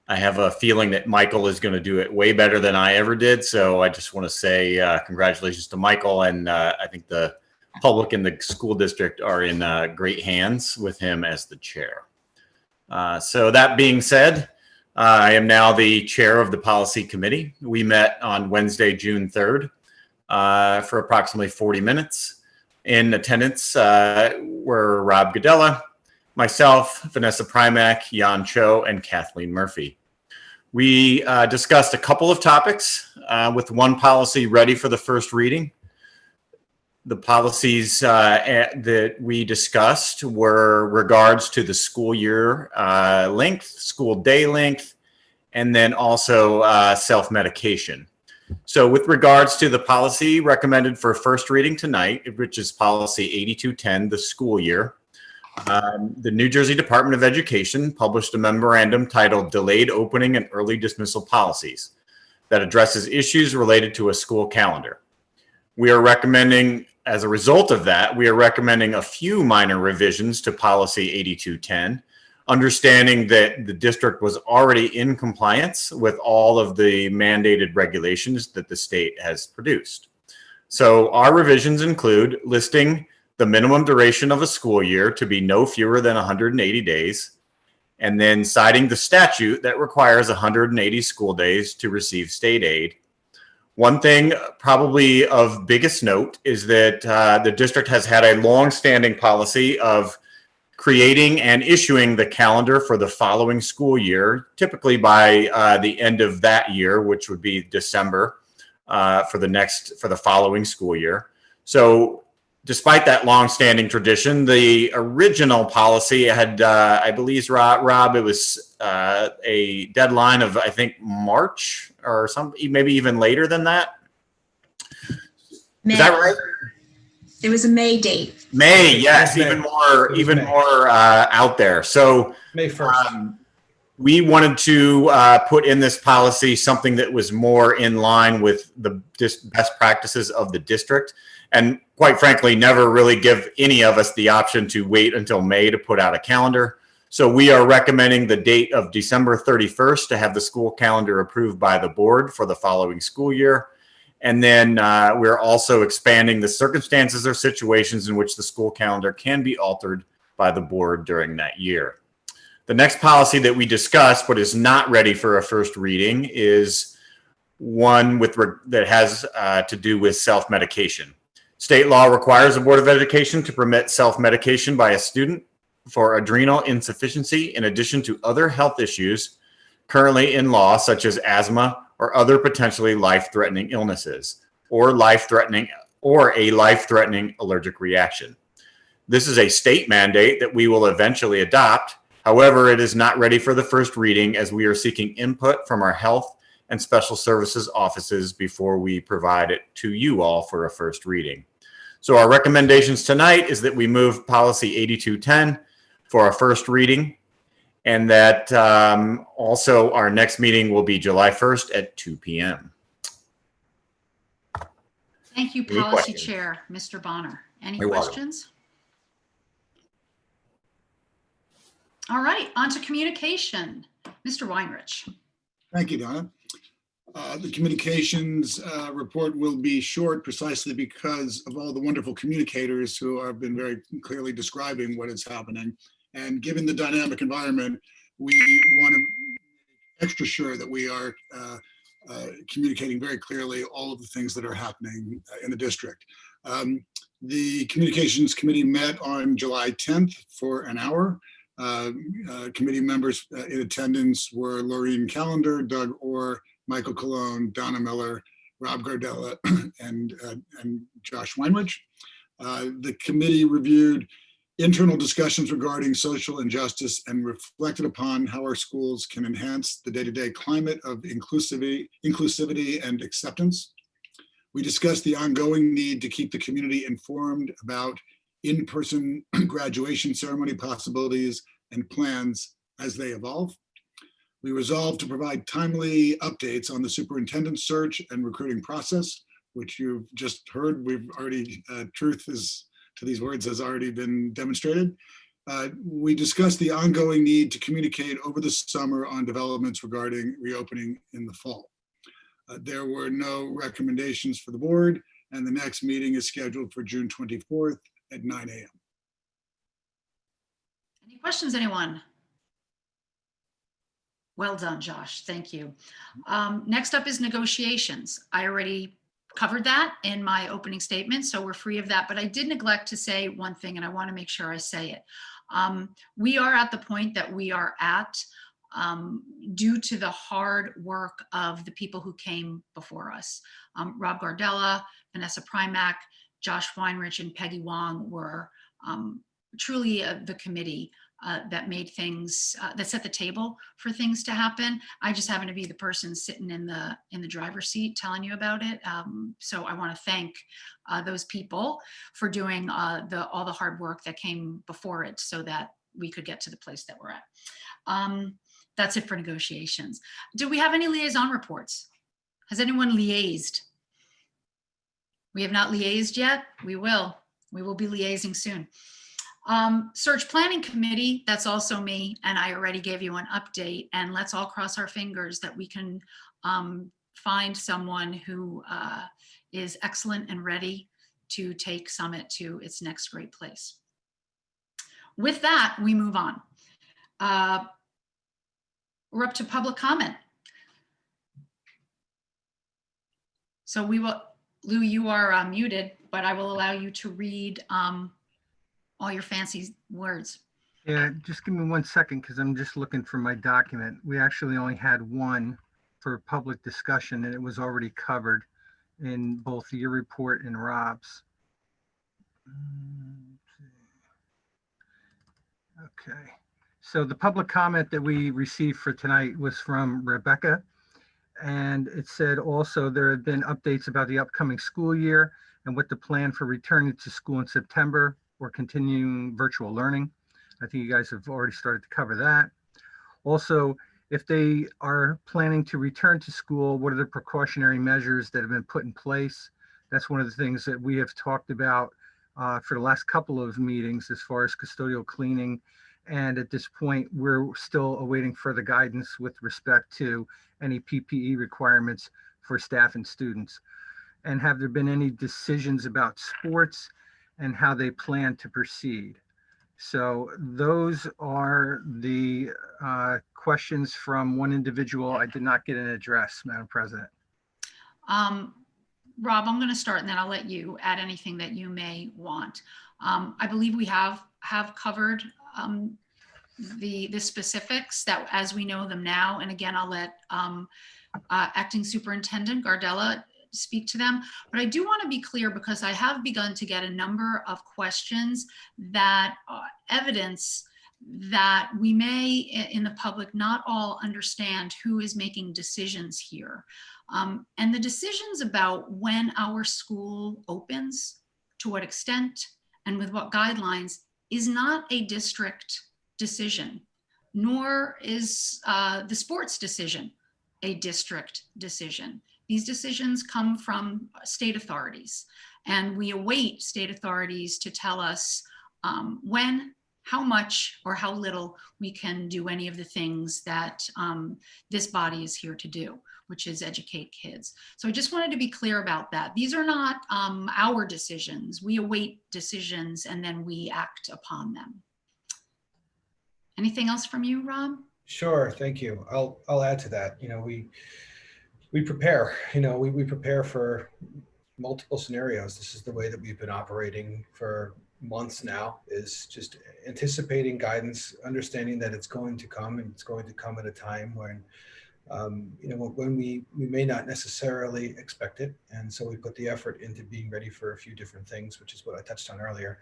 have a feeling that Michael is going to do it way better than I ever did. So I just want to say congratulations to Michael, and I think the public and the school district are in great hands with him as the chair. So that being said, I am now the chair of the policy committee. We met on Wednesday, June 3rd for approximately 40 minutes. In attendance were Rob Godella, myself, Vanessa Primack, Jan Cho, and Kathleen Murphy. We discussed a couple of topics with one policy ready for the first reading. The policies that we discussed were regards to the school year length, school day length, and then also self-medication. So with regards to the policy recommended for first reading tonight, which is policy 8210, the school year, the New Jersey Department of Education published a memorandum titled Delayed Opening and Early Dismissal Policies that addresses issues related to a school calendar. We are recommending, as a result of that, we are recommending a few minor revisions to policy 8210, understanding that the district was already in compliance with all of the mandated regulations that the state has produced. So our revisions include listing the minimum duration of a school year to be no fewer than 180 days, and then citing the statute that requires 180 school days to receive state aid. One thing probably of biggest note is that the district has had a long-standing policy of creating and issuing the calendar for the following school year, typically by the end of that year, which would be December for the following school year. So despite that long-standing tradition, the original policy had, I believe, Rob, it was a deadline of, I think, March or something, maybe even later than that. May. Is that right? It was a May date. May, yes, May. even more out there. So May 1st. we wanted to put in this policy something that was more in line with the best practices of the district, and quite frankly, never really give any of us the option to wait until May to put out a calendar. So we are recommending the date of December 31st to have the school calendar approved by the board for the following school year. And then we're also expanding the circumstances or situations in which the school calendar can be altered by the board during that year. The next policy that we discussed, but is not ready for a first reading, is one that has to do with self-medication. State law requires the Board of Education to permit self-medication by a student for adrenal insufficiency in addition to other health issues currently in law, such as asthma or other potentially life-threatening illnesses, or a life-threatening allergic reaction. This is a state mandate that we will eventually adopt. However, it is not ready for the first reading as we are seeking input from our health and special services offices before we provide it to you all for a first reading. So our recommendations tonight is that we move policy 8210 for a first reading, and that also our next meeting will be July 1st at 2 p.m. Thank you, Any Policy questions? Chair, Mr. Bonner. Any You're welcome. questions? All right, on to communication. Mr. Weinrich. Thank you, Donna. The communications report will be short precisely because of all the wonderful communicators who have been very clearly describing what is happening. And given the dynamic environment, we want to make extra sure that we are communicating very clearly all of the things that are happening in the district. The Communications Committee met on July 10th for an hour. Committee members in attendance were Laureen Callender, Doug Orr, Michael Colon, Donna Miller, Rob Gardella, and Josh Weinrich. The committee reviewed internal discussions regarding social injustice and reflected upon how our schools can enhance the day-to-day climate of inclusivity and acceptance. We discussed the ongoing need to keep the community informed about in-person graduation ceremony possibilities and plans as they evolve. We resolved to provide timely updates on the superintendent search and recruiting process, which you've just heard. We've already, truth to these words has already been demonstrated. We discussed the ongoing need to communicate over the summer on developments regarding reopening in the fall. There were no recommendations for the board, and the next meeting is scheduled for June 24th at 9 a.m. Any questions, anyone? Well done, Josh. Thank you. Next up is negotiations. I already covered that in my opening statement, so we're free of that. But I did neglect to say one thing, and I want to make sure I say it. We are at the point that we are at due to the hard work of the people who came before us. Rob Gardella, Vanessa Primack, Josh Weinrich and Peggy Wong were truly the committee that made things, that set the table for things to happen. I just happen to be the person sitting in the driver's seat telling you about it. So I want to thank those people for doing all the hard work that came before it so that we could get to the place that we're at. That's it for negotiations. Do we have any liaison reports? Has anyone liaised? We have not liaised yet. We will. We will be liaising soon. Search Planning Committee, that's also me, and I already gave you an update, and let's all cross our fingers that we can find someone who is excellent and ready to take Summit to its next great place. With that, we move on. We're up to public comment. So we will, Lou, you are muted, but I will allow you to read all your fancy words. Yeah, just give me 1 second because I'm just looking for my document. We actually only had one for public discussion and it was already covered in both your report and Rob's. Okay, so the public comment that we received for tonight was from Rebecca. And it said also there had been updates about the upcoming school year and what the plan for returning to school in September or continuing virtual learning. I think you guys have already started to cover that. Also, if they are planning to return to school, what are the precautionary measures that have been put in place? That's one of the things that we have talked about for the last couple of meetings as far as custodial cleaning. And at this point, we're still awaiting further guidance with respect to any PPE requirements for staff and students. And have there been any decisions about sports and how they plan to proceed? So those are the questions from one individual. I did not get an address, Madam President. Rob, I'm going to start and then I'll let you add anything that you may want. I believe we have covered the specifics that as we know them now. And again, I'll let Acting Superintendent Gardella speak to them. But I do want to be clear because I have begun to get a number of questions that evidence that we may in the public not all understand who is making decisions here. And the decisions about when our school opens, to what extent, and with what guidelines is not a district decision, nor is the sports decision a district decision. These decisions come from state authorities, and we await state authorities to tell us when, how much, or how little we can do any of the things that this body is here to do, which is educate kids. So I just wanted to be clear about that. These are not our decisions. We await decisions and then we act upon them. Anything else from you, Rob? Sure, thank you. I'll add to that. You know, we prepare. You know, we prepare for multiple scenarios. This is the way that we've been operating for months now, is just anticipating guidance, understanding that it's going to come, and it's going to come at a time when you know, when we may not necessarily expect it. And so we put the effort into being ready for a few different things, which is what I touched on earlier.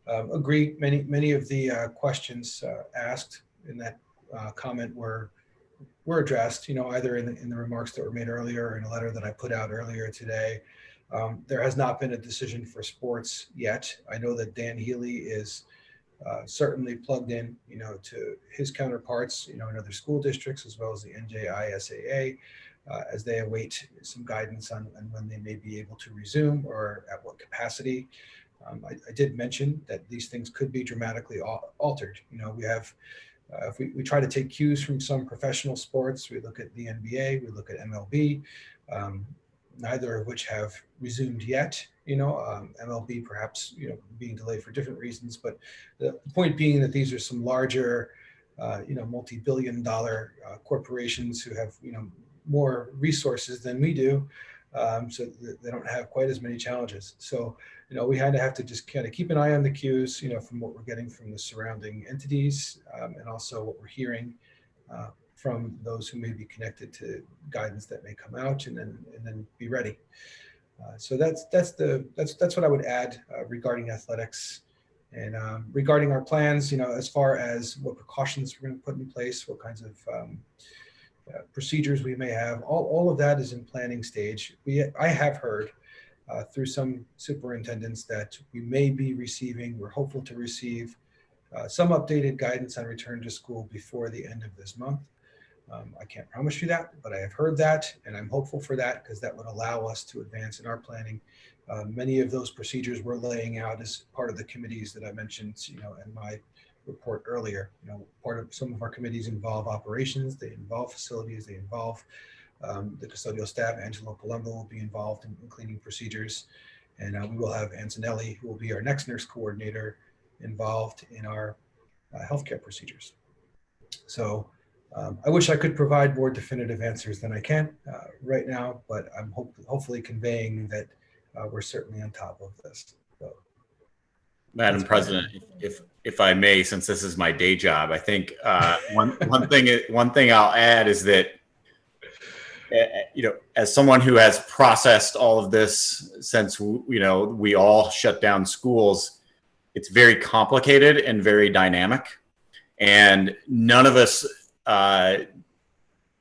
Agree, many of the questions asked in that comment were addressed, you know, either in the remarks that were made earlier or in a letter that I put out earlier today. There has not been a decision for sports yet. I know that Dan Healy is certainly plugged in, you know, to his counterparts, you know, in other school districts, as well as the NJISAA, as they await some guidance on when they may be able to resume or at what capacity. I did mention that these things could be dramatically altered. You know, we have, if we try to take cues from some professional sports, we look at the NBA, we look at MLB, neither of which have resumed yet. You know, MLB perhaps, you know, being delayed for different reasons, but the point being that these are some larger, you know, multi-billion-dollar corporations who have, you know, more resources than we do, so they don't have quite as many challenges. So, you know, we have to just kind of keep an eye on the cues, you know, from what we're getting from the surrounding entities, and also what we're hearing from those who may be connected to guidance that may come out, and then be ready. So that's what I would add regarding athletics. And regarding our plans, as far as what precautions we're going to put in place, what kinds of procedures we may have, all of that is in planning stage. I have heard through some superintendents that we may be receiving, we're hopeful to receive some updated guidance on return to school before the end of this month. I can't promise you that, but I have heard that, and I'm hopeful for that because that would allow us to advance in our planning. Many of those procedures we're laying out as part of the committees that I mentioned, in my report earlier. Part of some of our committees involve operations, they involve facilities, they involve the custodial staff. Angelo Palumbo will be involved in cleaning procedures, and we will have Antonelli, who will be our next nurse coordinator, involved in our healthcare procedures. So I wish I could provide more definitive answers than I can right now, but I'm hopefully conveying that we're certainly on top of this. So, Madam President, if I may, since this is my day job, I think one thing I'll add is that as someone who has processed all of this since we all shut down schools, it's very complicated and very dynamic, and none of us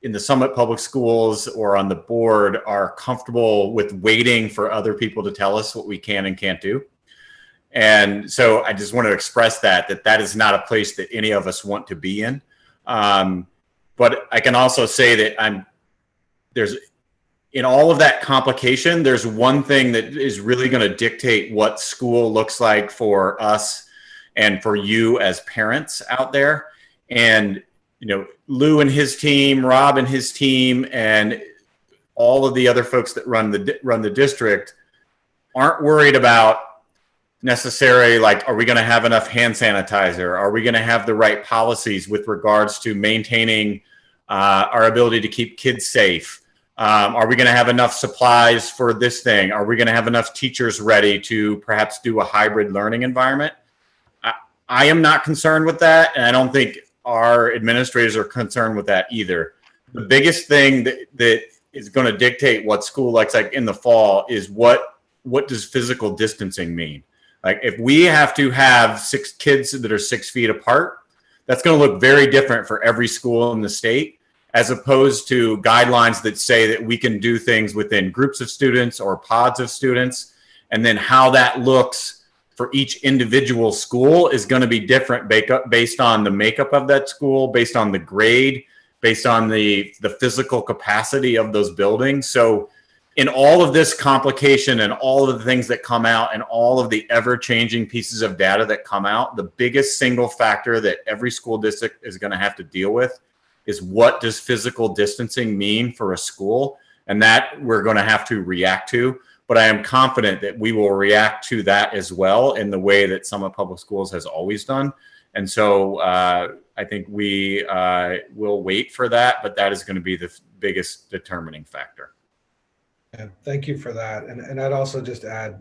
in the Summit Public Schools or on the board are comfortable with waiting for other people to tell us what we can and can't do. And so I just want to express that is not a place that any of us want to be in. But I can also say that there's in all of that complication, there's one thing that is really going to dictate what school looks like for us and for you as parents out there. And Lou and his team, Rob and his team, and all of the other folks that run the district aren't worried about necessarily like, are we going to have enough hand sanitizer? Are we going to have the right policies with regards to maintaining our ability to keep kids safe? Are we going to have enough supplies for this thing? Are we going to have enough teachers ready to perhaps do a hybrid learning environment? I am not concerned with that, and I don't think our administrators are concerned with that either. The biggest thing that is going to dictate what school looks like in the fall is what does physical distancing mean? Like if we have to have 6 kids that are 6 feet apart, that's going to look very different for every school in the state, as opposed to guidelines that say that we can do things within groups of students or pods of students. And then how that looks for each individual school is going to be different based on the makeup of that school, based on the grade, based on the physical capacity of those buildings. So in all of this complication and all of the things that come out and all of the ever-changing pieces of data that come out, the biggest single factor that every school district is going to have to deal with is what does physical distancing mean for a school? And that we're going to have to react to. But I am confident that we will react to that as well in the way that Summit Public Schools has always done. And so I think we will wait for that, but that is going to be the biggest determining factor. Yeah, thank you for that. And I'd also just add,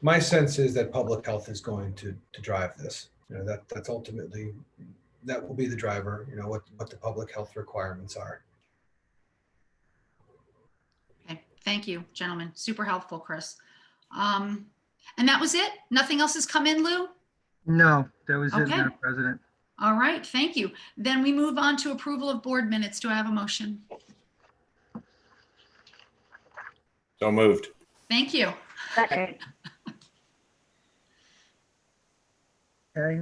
my sense is that public health is going to drive this. That's ultimately, that will be the driver, what the public health requirements are. Okay, thank you, gentlemen. Super helpful, Chris. And that was it? Nothing else has come in, Lou? No, that was it, Okay. Madam President. All right, thank you. Then we move on to approval of board minutes. Do I have a motion? So moved. Thank you. Second. Okay.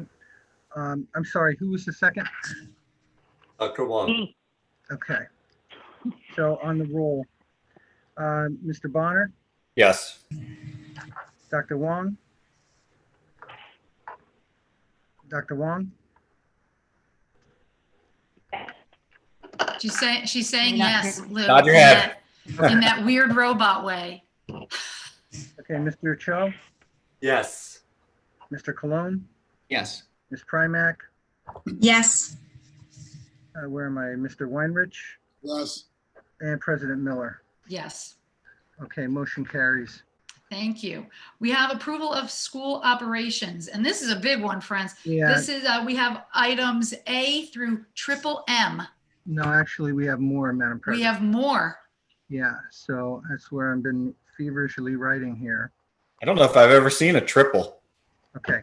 I'm sorry, who was the second? Dr. Wong. Okay. So on the roll, Mr. Bonner, Yes. Dr. Wong? Dr. Wong? She's saying Not yes, here. Lou. Nod your head. In that weird robot way. Okay, Mr. Cho, Yes. Mr. Cologne, Yes. Ms. Primack, Yes. where am I? Mr. Weinrich Yes. and President Miller. Yes, Okay, motion carries. thank you. We have approval of school operations, and this is a big one, friends. Yeah, This is, we have items A through triple M. no, actually, we have more, Madam We President. have more. Yeah, so that's where I've been feverishly writing here. I don't know if I've ever seen a triple. Okay,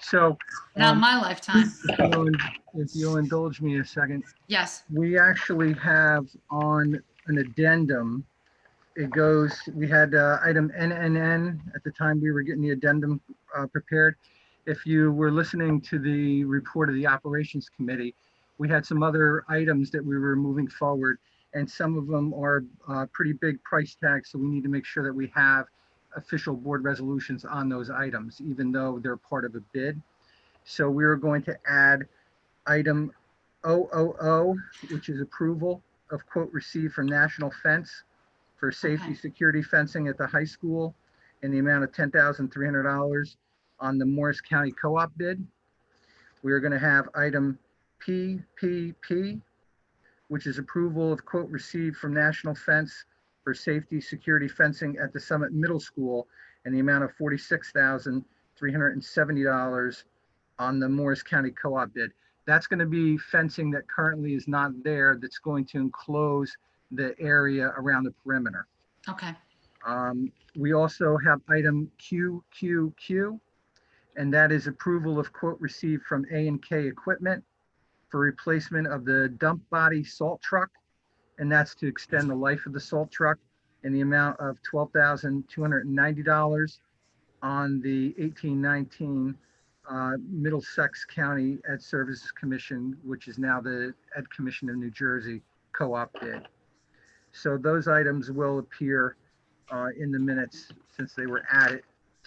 so Not in my lifetime. if you'll indulge me a second, Yes. we actually have on an addendum, it goes, we had item NNN at the time we were getting the addendum prepared. If you were listening to the report of the Operations Committee, we had some other items that we were moving forward, and some of them are pretty big price tags, so we need to make sure that we have official board resolutions on those items, even though they're part of a bid. So we are going to add item 000, which is approval of quote received from National Fence for safety Okay. security fencing at the high school in the amount of $10,300 on the Morris County Co-op bid. We are going to have item PPP, which is approval of quote received from National Fence for safety security fencing at the Summit Middle School in the amount of $46,370 on the Morris County Co-op bid. That's going to be fencing that currently is not there, that's going to enclose the area around the perimeter. Okay. We also have item QQQ, and that is approval of quote received from A&K Equipment for replacement of the dump body salt truck, and that's to extend the life of the salt truck in the amount of $12,290 on the 1819 Middlesex County Ed Services Commission, which is now the Ed Commission of New Jersey co-op bid. So those items will appear in the minutes since they were added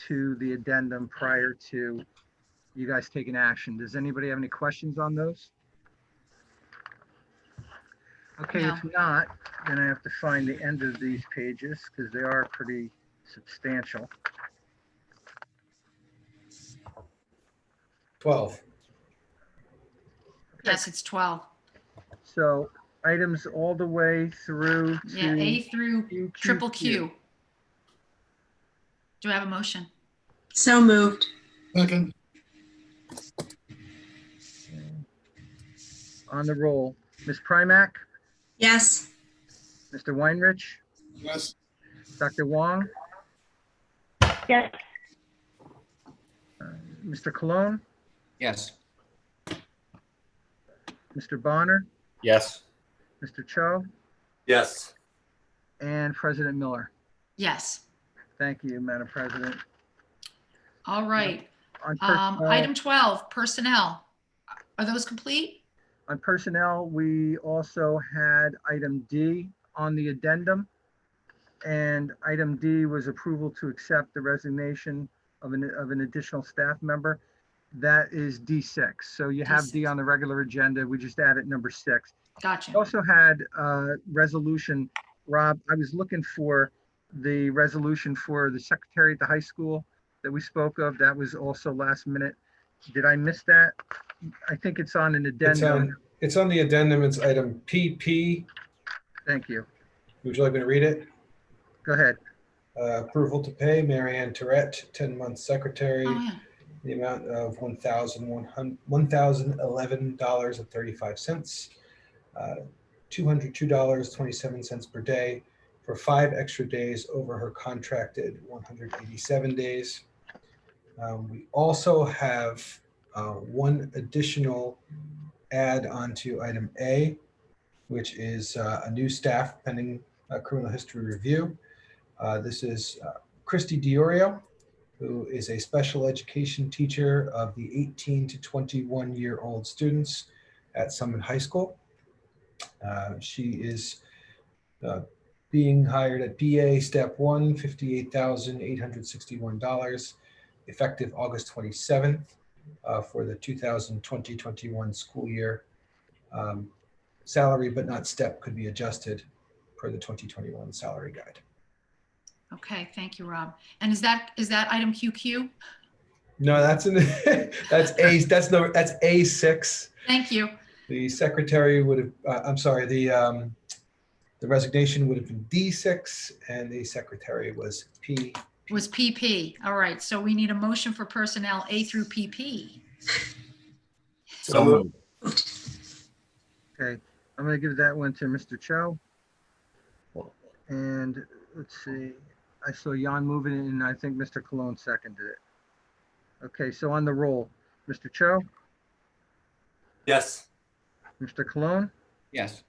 to the addendum prior to you guys taking action. Does anybody have any questions on those? Okay, No. if not, then I have to find the end of these pages because they are pretty substantial. 12. Yes, it's 12. So items all the way through to Yeah, A through QQQ. triple Q. Do I have a motion? So moved. Second, On the roll, Ms. Primack, Yes. Mr. Weinrich, yes, Dr. Wong, Yes. Mr. Cologne, Yes. Mr. Bonner, Yes. Mr. Cho, Yes. and President Miller. Yes. Thank you, Madam President. All right. On personnel, Item 12, personnel. Are those complete? on personnel, we also had item D on the addendum. And item D was approval to accept the resignation of an additional staff member. That is D6. So you have D D6. on the regular agenda. We just added number 6. Gotcha. We also had a resolution, Rob, I was looking for the resolution for the secretary at the high school that we spoke of. That was also last minute. Did I miss that? I think it's on an addendum. It's on the addendum. It's item PP. Thank you. Would you like me to read it? Go ahead. Approval to pay Marianne Tourette, 10-month secretary, Oh, yeah. the amount of $1,011.35, $202.27 per day for 5 extra days over her contracted 187 days. We also have one additional add onto item A, which is a new staff pending criminal history review. This is Christy Diorio, who is a special education teacher of the 18 to 21-year-old students at Summit High School. She is being hired at BA Step 1, $58,861, effective August 27th for the 2020-21 school year. Salary but not step could be adjusted per the 2021 salary guide. Okay, thank you, Rob. And is that item QQ? No, that's that's A6. Thank you. The secretary would have, the resignation would have been D6 and the secretary was P. Was PP. All right, so we need a motion for personnel A through PP. So moved. Okay, I'm going to give that one to Mr. Cho. And let's see, I saw Jan moving it, and I think Mr. Cologne seconded it. Okay, so on the roll, Mr. Cho, Yes. Mr. Cologne, Yes.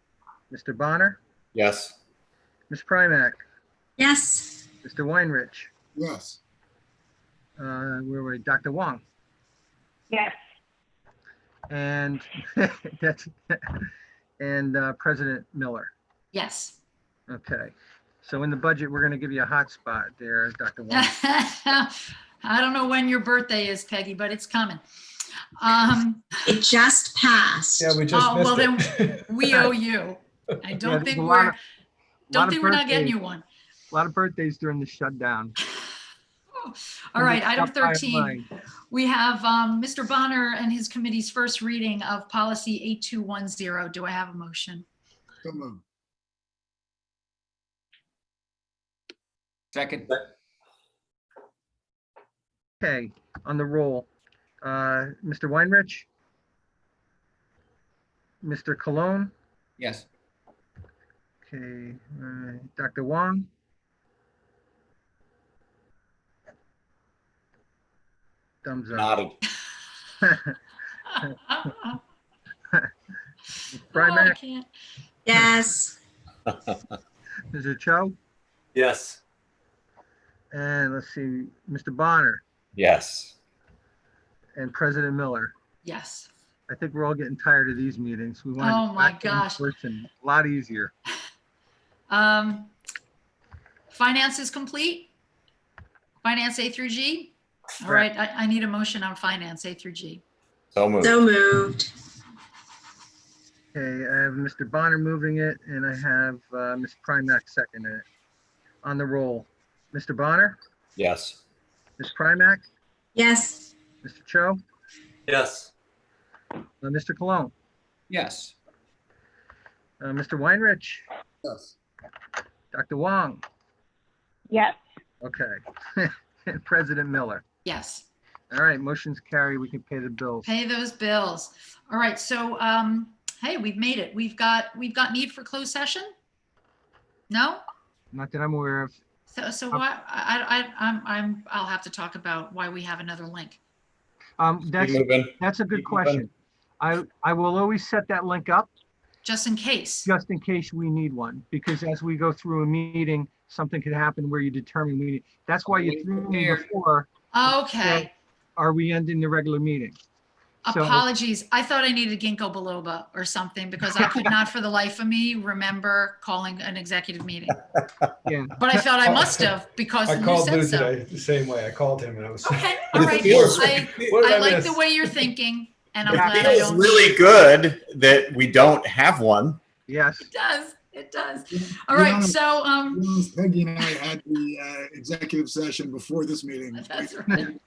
Mr. Bonner, Yes. Ms. Primack, Yes. Mr. Weinrich, Yes. where were we? Dr. Wong, Yes. and that's and President Miller. Yes. Okay, so in the budget, we're going to give you a hot spot there, Dr. Wong. I don't know when your birthday is, Peggy, but it's coming. It just passed. Yeah, we just Oh, well, missed it. We owe you. I don't there's think a we're, lot don't of think we're not getting birthdays. you one. A lot of birthdays during the shutdown. All right, item Top by 13. line. We have Mr. Bonner and his committee's first reading of policy 8210. Do I have a motion? So moved. Second. Okay, on the roll, Mr. Weinrich, Mr. Cologne, Yes. okay, Dr. Wong, thumbs up. Nodded. Oh, I Primack, can't. Yes. Mr. Cho, Yes. and let's see, Mr. Bonner Yes. and President Miller. Yes. I think we're all getting tired of these meetings. We want Oh to my back in gosh. person, a lot easier. Finance is complete? Finance A through G? All right, I need a motion on finance A through G. So moved. So moved. Okay, I have Mr. Bonner moving it, and I have Ms. Primack seconding it. On the roll, Mr. Bonner, Yes. Ms. Primack, Yes. Mr. Cho, Yes. Mr. Cologne, Yes. Mr. Weinrich, Yes. Dr. Wong, Yes. okay, and President Miller. Yes. All right, motion's carried. We can pay the bills. Pay those bills. All right, so hey, we've made it. We've got need for closed session? No? Not that I'm aware of. So why I'll have to talk about why we have another link. That's Keep moving. a good Keep moving. question. I will always set that link up Just in case. just in case we need one, because as we go through a meeting, something could happen where you determine we need. That's why you threw me before. Okay. Are we ending the regular meeting? So- Apologies. I thought I needed ginkgo biloba or something because I could not for the life of me remember calling an executive meeting. Yeah. But I felt I must have because I you called Lou said so. today the same way. I called him and I was. Okay, all right. feels- What did I I like miss? the way you're thinking, and I'm Yeah, glad It I feels don't. really good that we don't have one. Yes. It does. It does. All right. So Peggy and I had the executive session before this meeting. that's right.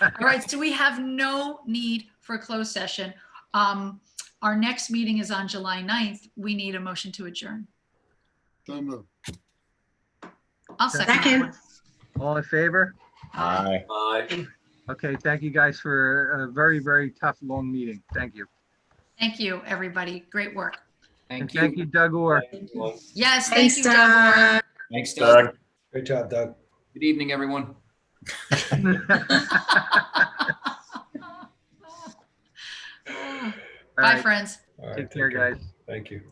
All right. So we have no need for a closed session. Our next meeting is on July 9th. We need a motion to adjourn. So moved. I'll second that Second. one. All in favor? Aye. Aye. Okay, thank you guys for a very, very tough, long meeting. Thank you. Thank you, everybody. Great work. And Thank you. thank you, Doug Orr. Well, Yes, thank Thanks, you, Doug. Doug. Thanks, Doug. Doug. Great job, Doug. Good evening, everyone. Bye, friends. All right, Take care, guys. Thank you.